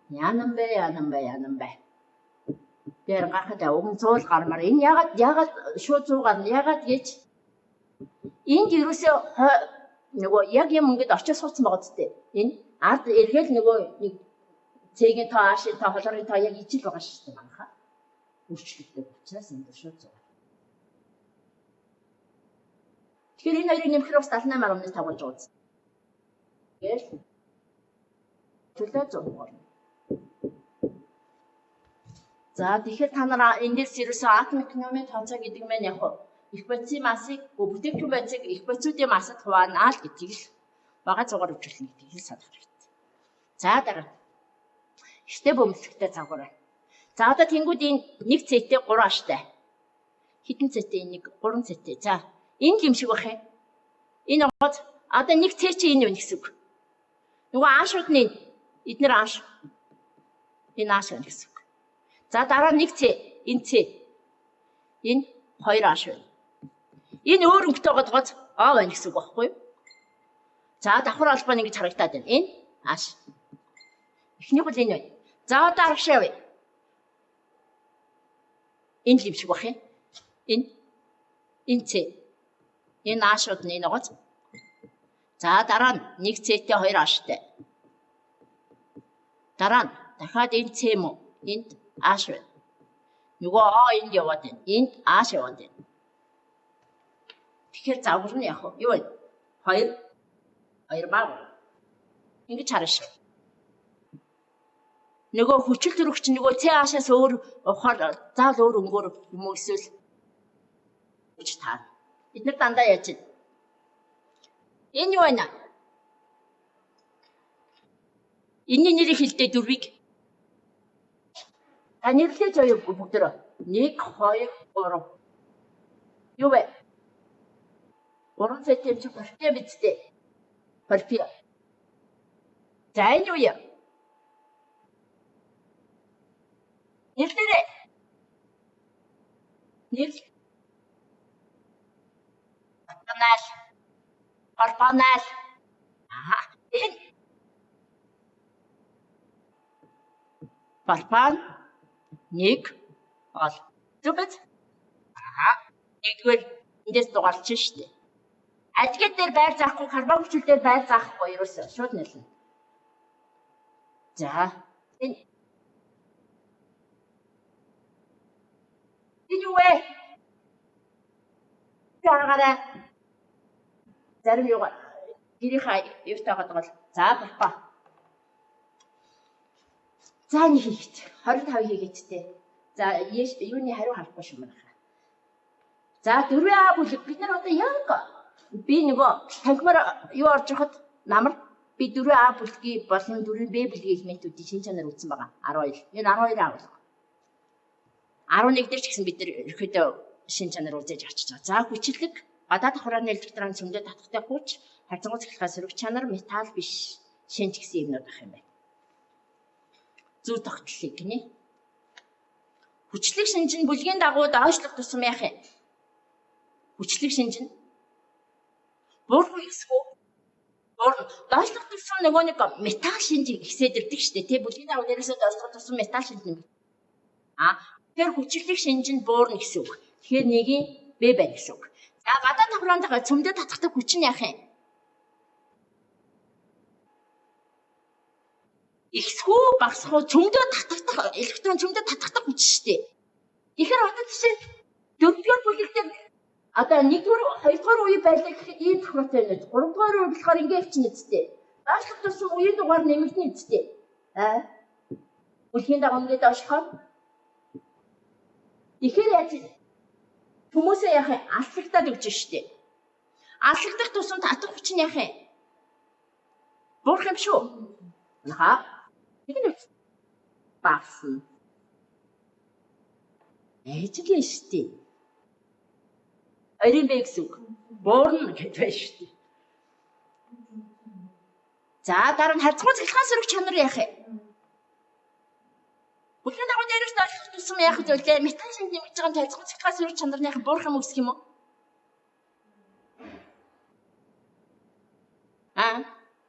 Янам бэ. Тэр гахад өгөн 100 гармаар. Энэ ягаад шууд 100 гарна? Ягаад гэж энд ерөөсөө нөгөө яг юм ингээд очиж суудсан байгаа зү. Энэ ард эргээл нөгөө нэг цэгийн тоо аашийн тоо холорын тоо яг ижил байгаа шүү дээ манайха. Үрчлэгдэх учраас энэ шууд 100. Тэгэхээр энэ хоёрыг нэмэхээр бас 78.5 болж байгаа үст. Тэгэл төлөө 100 горно. За тэгэхээр та нараа эндээс ерөөсөө атом экономийн тооцоо гэдэг маань яг их бодисын массыг бүтээгдэхүүн байцыг их бодиудын массад хуваана л гэдгийг л бага зугаар өвчлөн гэдгийг санах хэрэгтэй. За дараа. Ихтэй бөмбөлөгтэй цагаараа. За одоо тэнгууд энэ 1 цэтэй 3 аштай. Хитэн цэтэй 3 цэтэй. За энэ юм шиг бах юм. Энэ гол одоо 1 цэ чи энэ юу гэсэн үг. Нөгөө аашууд нь эднэр ааш. Энэ ааш гэсэн үг. За дараа нэг C. Энэ C. Энэ 2H байна. Энэ өөр өнгөтэй гоц А байна гэсэн үг байхгүй юу? За давхар албаа нь ингэж харагдаад байна. Энэ H. Эхнийх бол энэ байна. За одоо аргашаа явъя. Энэ л юм шиг бах юм. Энэ C. Энэ H-ууд нь энэ гоц. За дараа нь нэг C-тэй 2H-тэй. Дараа нь дахиад энэ C юм уу? Энд H байна. Нөгөө А энд яваад байна. Энд H яваад байна. Тэгэхээр загвар нь яг юу вэ? 2 баг. Ингэж харна шүү. Нөгөө хүчил төрөгч нөгөө CH-аас өөр ухаар заавал өөр өнгөөр юм уу эсвэл гэж таа. Бид нар дандаа яаж вэ? Энэ юу вэ? Энийн нэрийг хэлдэ дөрвийг. Та нэрлэж оё бүгдөө. 1 2 3. Юу вэ? 3 сэтем чи парти бидтэй. Парти. За энэ юу юм? Нэрлэрээ. Нэрл. Парпанал. Аха. Энэ парпан 1 ол. Зүгт. Аха. Нэгдүгээр эндээс дугаалч штэ. Ажгид дээр байр заахгүй, карбон хүчил дээр байр заахгүй ерөөсөө шууд нэрлэнэ. За энэ юу вэ? Яагаад? Зарим юу гэрийнхаа юутайгаад бол за парпа. За нэг хийгээч. 25 хийгээчтэй. За юуны хариу харахгүй шүү мэнийхээ. За 4А бүлэг бид нар одоо яг би нөгөө танхимаар юу орж ирахад намар би 4А бүлгийн болон 4Б бүлгийн элементүүдийн шин чанар үүссэн байгаа. 12. Энэ 12А бол. 11 дээр ч гэсэн бид нар ерөөдөө шин чанар үзэж очиж байгаа. За хүчлэг гадаад давхрааны электрон цөмдөд татахтай хүч, харьцангуй цэглэхаа сөрөг чанар, металл биш шинж гэсэн юмнууд ах юм байна. Зүү тогтлыг гинэ. Хүчлэг шинжин бүлгийн дагуу доошлох тусам яах юм? Хүчлэг шинжин буурах хэсгүү. Доошлох тусам нөгөө нэг металл шинж ихсээд ирдэг шүү дээ. Тэ бүлгийн дагуу дээрээсээ доошлох тусам металл шинж нэм. Тэгэхээр хүчлэг шинжин буурна гэсэн үг. Тэгэхээр нэгийн Б байна гэсэн үг. За гадаад давхраанд цөмдөд татахтай хүч нь яах юм? Ихсхүү багсхүү цөмдөд татах электрон цөмдөд татахтай хүч шүү дээ. Тэгэхээр одоо жишээ 4-р бүлэгтээ одоо 1-р 2-р үе байлаа гэхэд ийм тохиолдол байна. 3-р үе болохоор ингэ явчихна үсттэй. Доошлох тусам үеийн дугаар нэмэгдэнэ үсттэй. Бүлгийн дагуу ингээд доошлохоор тэгэхээр яаж хүмүүсээ яах юм? Алслагдаад өгч штэ. Алслагдах тусам татах хүч нь яах юм? Буурах юм шүү. Наа. Тэгнэ. Багсан. Ээжлээ штэ. Орийн бэ гэсэн үг. Буурна гэдэг байна штэ. За дараа нь харьцангуй цэглэхаа сөрөг чанар яах юм? Бүлгийн дагуу дээрээс доошлох тусам яах вэ? Металл шинж нэмэгдэж байгаа нь харьцангуй цэглэхаа сөрөг чанарны яах буурах юм үсэх юм уу?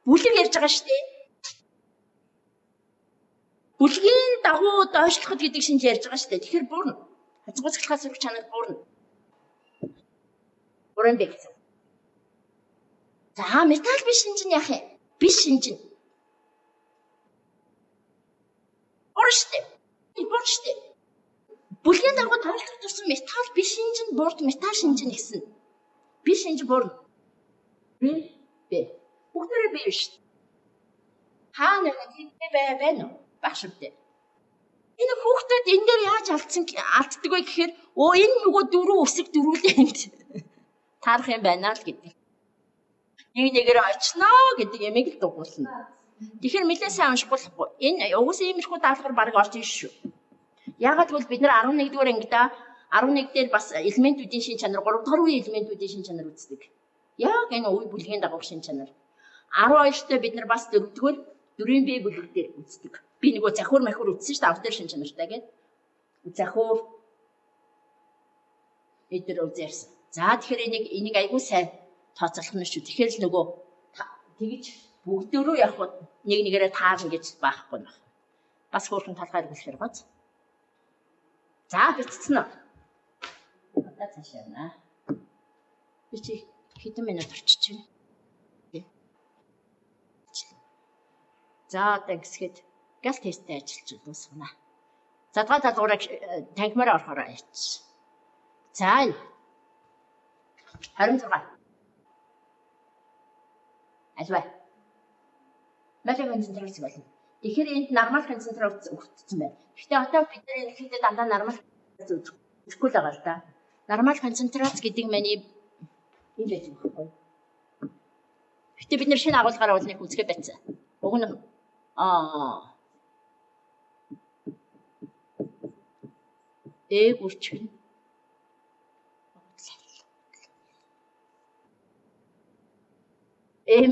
Бүлэг ярьж байгаа штэ. Бүлгийн дагуу доошлоход гэдэг шинж ярьж байгаа штэ. Тэгэхээр буурна. Харьцангуй цэглэхаа сөрөг чанар буурна. Буран бэ гэсэн. За металл биш шинж нь яах юм? Биш шинж нь. Буурштэй. Буурштэй. Бүлгийн дагуу доошлох тусам металл биш шинж нь буурд металл шинж нь гэсэн. Биш шинж буурна. Бэ. Бүгдээрээ бий шүү дээ. Хаа нэг байна уу? Багшгүй. Энэ хүүхдүүд энэ дээр яаж алддаг вэ гэхээр энэ нөгөө дөрөв үсэг дөрвөлээ энд таарах юм байна л гэдэг. Нэг нэгээр очноо гэдэг ямиг л дугуулна. Тэгэхээр нэлээд сайн уншихгүй. Энэ угсаа иймэрхүү даалгавар баг орж ирж шүү. Яагаад гэвэл бид нар 11-р ангидаа 11 дээр бас элементүүдийн шин чанар 3 дахь үеийн элементүүдийн шин чанар үздэг. Яг энэ үе бүлгийн дагуу шин чанар. 12-т бид нар бас 4-р 4-ийн Б бүлэг дээр үздэг. Би нөгөө захиур махиур үзсэн шүү дээ. Автор шин чанартай гэдэг. Захуур эдгээр үзээрсэн. За тэгэхээр энийг айгүй сайн тооцоолох нь шүү. Тэгэхээр л нөгөө тэгж бүгдөө явах нэг нэгээрээ таарна гэж байхгүй байна. Бас хөөрхөн талгаар хэлэхээр гоц. За бичсэн үү? Одоо цаашаа байна. Би чи хэдэн минут орчиж байна. За одоо ингэсгээд гал тесттэй ажиллаж дуусгана. Задгаа залгуурыг танхимаар орохоор аяч. За 26. Альва. Малийн концентрац болно. Тэгэхээр энд нормал концентрац өгөгдсөн байна. Гэхдээ одоо бид нар ихэд дандаа нормал үзэхгүй л байгаа л да. Нормал концентрац гэдэг мэний энэ байж байгаа. Гэхдээ бид нар шинэ агуулгаар бол нэг үзгээ байцсан. Уг нь гүрчгэн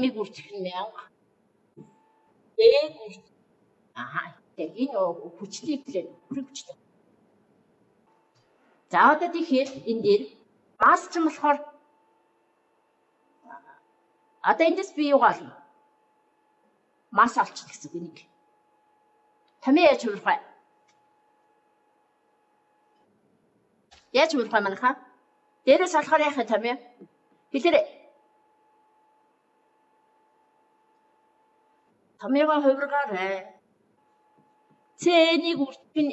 ми гүрчгэн 1000 гүрч энэ хүчлийг хэлээд хүчлээ. За одоо тэгэхээр энэ дээр масс ч юм болохоор одоо эндээс би юу гал масс олчих гэсэн үг нэг. Томьёо яаж хөрөх вэ? Яаж хөрөх вэ манайхаа? Дээрээс болохоор яхаа томьёо? Хэлээрэй. Томьёогоо хувиргаарай. C1-ийг үрчгэн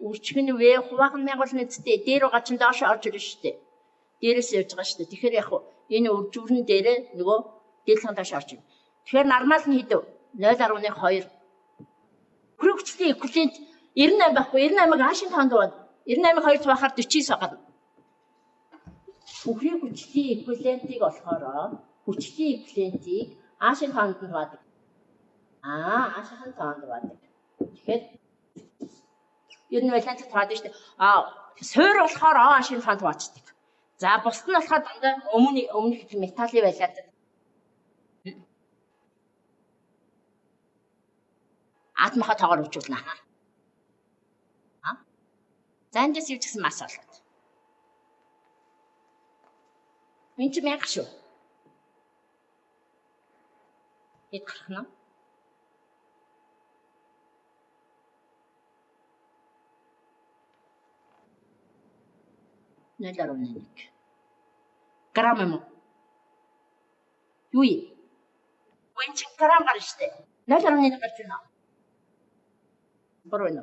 үрчгэн V хуваахан мягуул нэцтэй дээр байгаа чинь доош орж ирнэ шүү дээ. Дээрээс явж байгаа шүү дээ. Тэгэхээр яг энэ үржүүрэн дээрээ нөгөө дээлхэн доош орж ирнэ. Тэгэхээр нормал нь хэдв? 0.2. Хүрэгчлийн эквивалент 98 байхгүй. 98-ыг хаашийн тоонд байна? 98-ыг 2 цугахаар 49 гарна. Бүхний хүчлийн эквивалентийг болохоор хүчлийн эквивалентийг хаашийн тоонд нь баадаг? Хаашийн тоонд баадаг. Тэгэхээр ер нь валентд баадаг шүү дээ. Суур болохоор хаашийн тоонд баачдаг. За бусд нь болохоор дандаа өмнөх металлын валентд атомхоо тоогоор хөвчүүлнэ. За эндээс юу ч гэсэн масс болоод. Энэ ч мянга шүү. Хэд гарах нь? Грамм юм уу? Юу юм? Гүн чи грамм гарна шүү дээ. 0.1 гарч байна. Бороо нэ.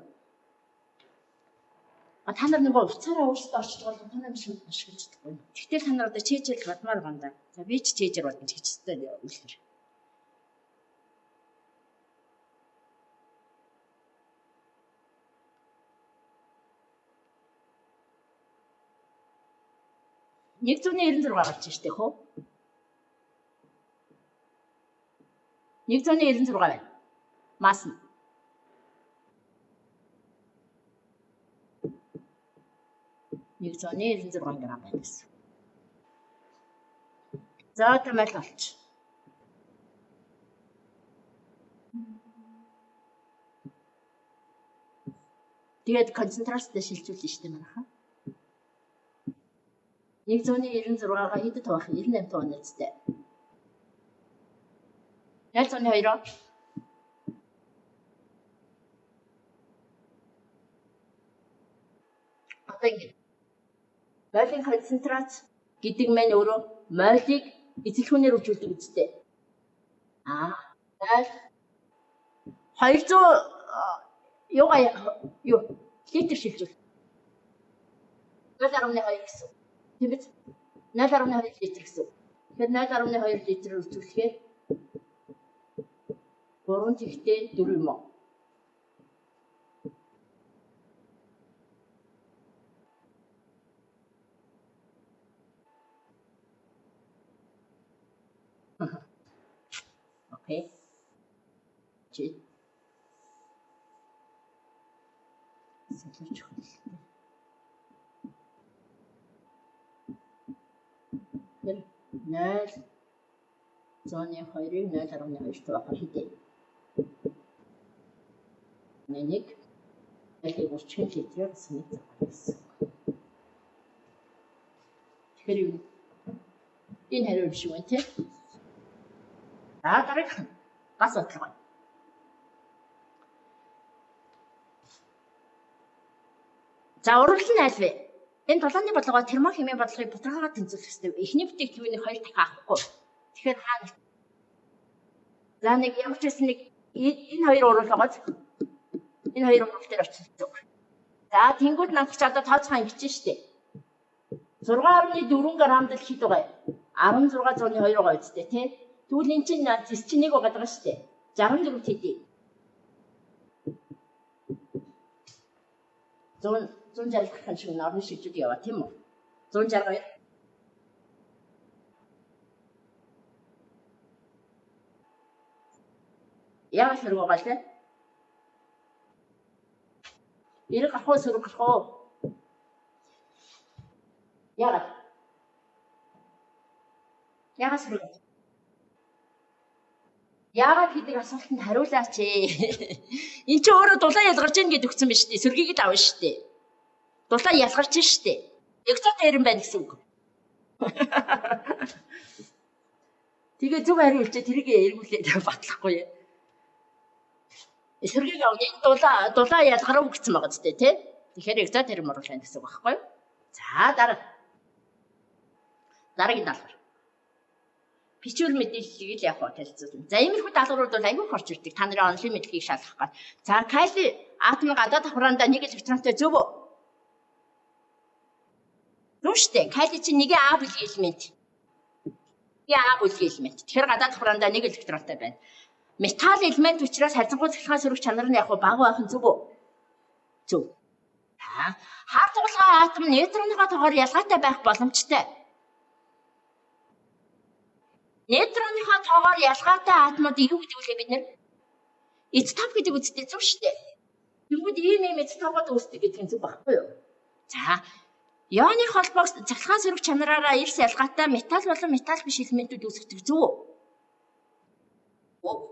Та нар нөгөө уцаараа өөрсдөө орчиж байгаа та нар шиг ашиглаж чадахгүй. Тэгтэл та нар одоо чэйжэл бодмаар байна да. За би ч чэйжэр бодно гэж хэвчээ үлгэр. Нэг 196 гарч ирсэн хөө. 196 байна. Масс нь. Нэг 196 грамм байна гэсэн. За тэмэл болч. Тэгээд концентрацтай шилжүүлнэ шүү дээ манайхаа. 196-га хэдэд тоох 98 тоо нэцтэй. 0.2. Одоо ингэ. Молын концентрац гэдэг маань өөрөө молыг эзэлхүүнээр үржүүлдэг үстэй. 200 юу литр шилжүүл. 0.2 гэсэн. Тийм биз? 0.2 литр гэсэн. Тэгэхээр 0.2 литр үржүүлэхээр 3 тэгтээ 4 юм уу? Окей. Чи сэлж хөлтэй. Тэр 0.2-ыг 0.2 тавахаар хэдий. Нэг Алийг урчхын хэлээр саний зовоо гэсэн. Тэгэхээр энэ хариу биш үү те? Дараагийнх нь бас бодлого. За урвал нь аль вэ? Энэ дулааны бодлогоо термохимийн бодлогыг бутгаагаар тэнцвэрлэх хэрэгтэй. Эхний бүтээгдэхүүнийг хоёр дахин авахгүй. Тэгэхээр хаана? За нэг ямар ч байсан нэг энэ хоёр урвалгоос энэ хоёр урвал дээр очсон. За тэнгууд намч одоо тооцоо бичсэн шүү дээ. 6.4 грамд л хэд байгаа? 1602 байгаа үстэй тий. Тэгвэл эн чинь зис чинь нэг байгаа шүү дээ. 64 хэдий. 160 шиг норны шилжүүд яваа тийм үү? 162. Яа сөрөг байгаа лээ? Ирэг авах уу сөрөг авах уу? Яагаад сөрөг? Яагаад гэдэг асуултанд хариулаач ээ. Энд чи өөрөө дулаан ялгарч ийн гэд өгсөн биз дээ. Сөргийг л авна шүү дээ. Дулаан ялгарч ийн шүү дээ. Экзот хэрэн байна гэсэн үг. Тэгээ зөв хариу үлчээ тэрийг эргүүлээд батлахгүй яа. Сөргийг авна. Дулаан ялгарав гэсэн байгаа зү тий. Тэгэхээр экзот хэрэн морол байна гэсэн үг байхгүй юу? За дараагийн даалгавар. Бичвэр мэдээллийг л явах хэлцүүлнэ. За иймэрхүү даалгаврууд бол аягүй хорч ирдэг. Та нарын онлын мэдлэгийг шалгах гал. За калий атомын гадаад давхраанда нэг электронтой зөв үү? Зөв шүү дээ. Калий чинь нэгэн А бүлгийн элемент. Тэгэхээр гадаад давхраанда нэг электронтой байна. Металл элемент учраас харьцангуй цахилгаан сөрөг чанар нь яг бага байх нь зөв үү? Зөв. Хар тулгай атом нейтроныхоо тоогоор ялгаатай байх боломжтой. Нейтроныхоо тоогоор ялгаатай атомууд юу гэдэг вэ бид нэр? Изотоп гэдэг үгтэй зөв шүү дээ. Тэгвэл ийм изотопод үүсдэг гэдэг нь зөв байхгүй юу? За, ионы холбоог цахилгаан сөрөг чанараараа эрс ялгаатай металл болон металл биш элементүүд үүсгдэг зөв үү?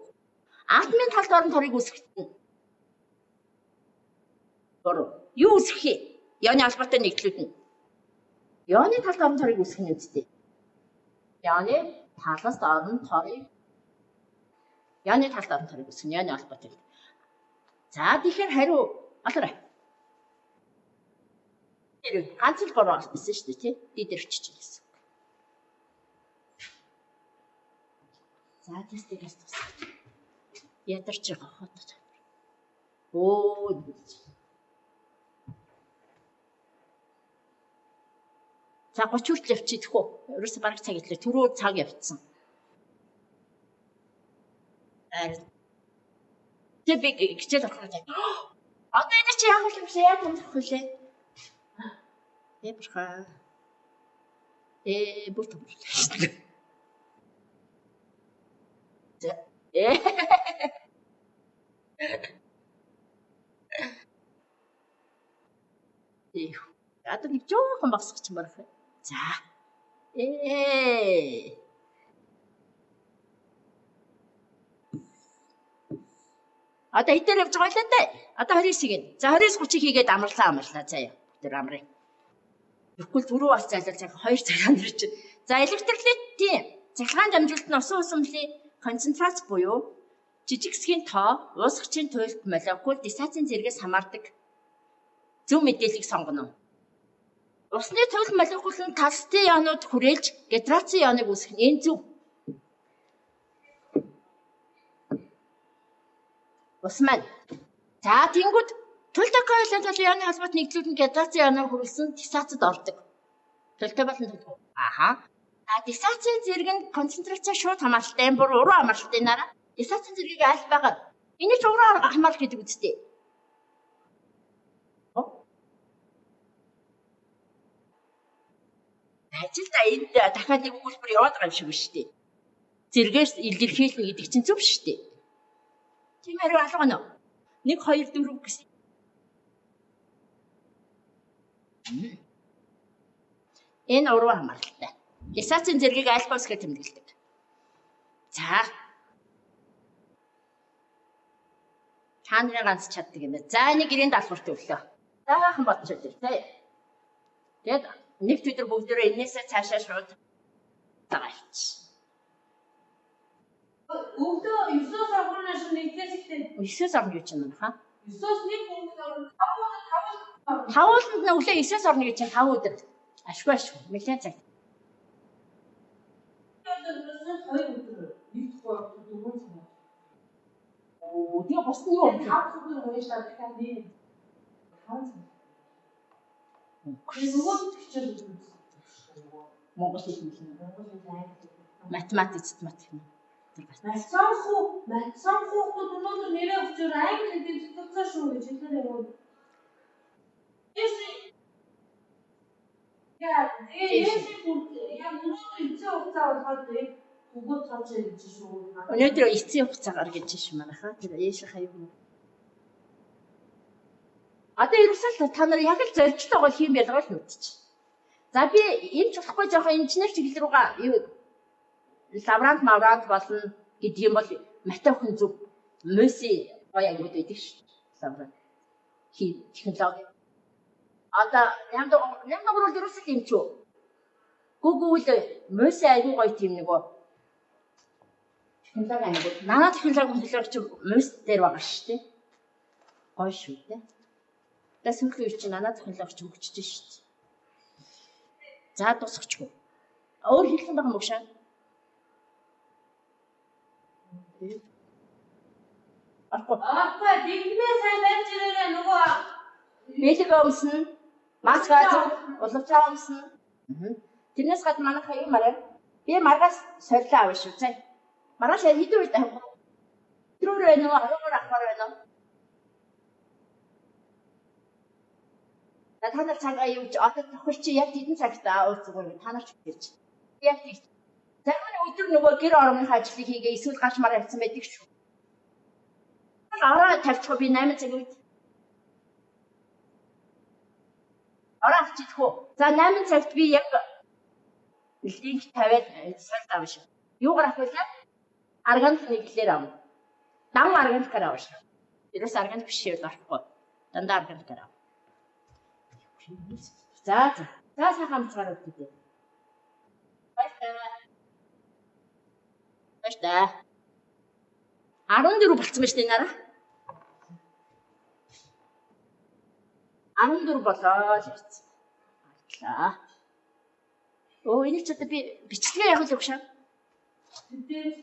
Атомын талд орон торыг үүсгэх нь. Юу үүсгэх юм? Ионы албатай нэгдлүүд нь. Ионы талд орон торыг үүсгэх нь үстэй. Ионы талд орон торыг үүсгэх нь ионы албатай. За тэгэхээр хариу олоорой. Тэр ганц л бороо гэсэн шүү дээ тий. Дидэр өччих гэсэн. За тестээс тусаа. Ядарч байгаа хот. За 30 хүртэл явчих үү? Ерөөсө бараг цаг идлээ. Түрүү цаг явцсан. Тэг би хичээл авах гэж. Одоо энэ чи яг л юм шиг яа томрох вүлээ. Бурхан. Бүр томрлоо. За. Одоо нэг жоохон багсчих юм байна. За. Одоо хитээр явж байгаа л дээ. Одоо 29-ийг. За 29-30-ыг хийгээд амарлаа заяа. Тэр амрыг. Тэгвэл түрүү бас зайлал цаг 2 цагаан нэр чинь. За электролитийн цахилгаан дамжуулалт нь усан усамлын концентрац буюу жижиг хэсгийн тоо, уусгачийн туйлт молекул диссоциацийн зэрэгээс хамаардаг. Зөв мэдээллийг сонгоно. Усны туйлт молекул нь талстын ионууд хүрээлж гидрацийн ионыг үүсгэх нь зөв. Ус маань. За тэнгууд туйлтай коалент бол ионы холбоот нэгдлүүд нь гидрацийн ионоор хүрэлсэн диссоциацид ордог. Туйлтай болон төлөв. Диссоциацийн зэрэг нь концентрацаа шууд хамааралтай, бүр уруу хамааралтай нараа. Диссоциацийн зэргийг аль байгаа? Энэ ч уруу хамаарал гэдэг үстэй. Ажилда энд дахиад нэг үйлбэр яваад байгаа юм шиг байна шүү дээ. Зэргээс илэрхийлнэ гэдэг чинь зөв шүү дээ. Тийм хариу алга нь. 1 2 4 гэсэн. Энэ уруу хамааралтай. Диссоциацийн зэргийг альфа гэхээр тэмдэглэдэг. За. Та нарын ганц чаддаг юм байна. За нэг гэрийн даалгаварт өглөө. Заахан бодчиход ир тэ. Тэгээд нэг өдөр бүгдөө энээсээ цаашаа шууд байгаа явчих. Өглөө 9-оос орноос нэгдээс ихтэй. 9-оос орно гэж юм байна хаа. 9-оос нэг өглөө орно. 5-нд нь өглөө 9-оос орно гэж чинь 5 өдөр. Ашгүй. Нэлээд цаг. Хоёр өдөр. Нэг хоёр өдөр цаг. Оо, тэгээ бос нь юу? 5 өдөр уушаад дахиад нэг 5 цаг. Нөгөө хичээл үзсэн. Монгол хэл юм. Монгол хэл англи. Математик. Матсан хүүхдүүд өнөөдөр нэрээ өгчөөр англи хэлээр зөвлөсөн шүү гэж хэлсэн юм. Яг өнөөдөр эцсийн хугацаа болоход бүгд цааш ирж шүү. Өнөөдөр эцсийн хугацаагаар гэж шүү манайхаа. Тэр ээшийнхаа юм. Одоо ерөөсөө та нар яг л зорилттой бол хийм ялгаал нүдчих. За би энэ ч болохгүй жоохон инженер чиглэл рүүгээ юу лаборант болно гэдэг юм бол математикын зүг мөси гоё ангид байдаг шүү. Лаборант технологи. Одоо нямдаг бол ерөөсөө юм ч үү. Google мөси аягүй гоё тийм нөгөө технологи ангид. Нана технологи хэлэрч мөс дээр байгаа шүү дээ. Гоё шүү дээ. Тэс сүүлийн үе чинь нана технологи ч хөгжиж шүү дээ. За дуусчихгүй. Өөр хэлсэн байгаа юм уушаа. Ааха, дигмээ сайн барьж ирээрээ нөгөө Мэлэг өмснө, маск улавчаа өмснө. Тэрнээс гадна манайхаа юм арай. Би маргаас сорилоо авна шүү. За. Маргааш хэдэн үед авах вэ? Өдрөөр байна уу? Хагуугаар авахаар байна уу? Та нар цагаа юу ч одоо тохирч яг хэдэн цагт уулзгаа та нар ч хэлж. Яг тийм. Зарим нь өдөр нөгөө гэр орны ажлыг хийгээ эсвэл гашмаар явцсан байдаг шүү. Араа тавьчих би 8 цаг үед. Араа авчих уу. За 8 цагт би яг линк тавиад сольд авна шүү. Юугаар авах вэ? Органик нэглэлээр авна. Дан органикаар авна шүү. Тэрээс органик биш юм болохгүй. Дандаа органикаар авна. За сайхан амцгаар өгдөө. Баярлалаа. 14 болцсон байна шүү дээ нараа. 14 болоо л ярьсан. Баярлалаа. Оо энийг ч одоо би бичлэгээ явуул өгшөө. тэдээс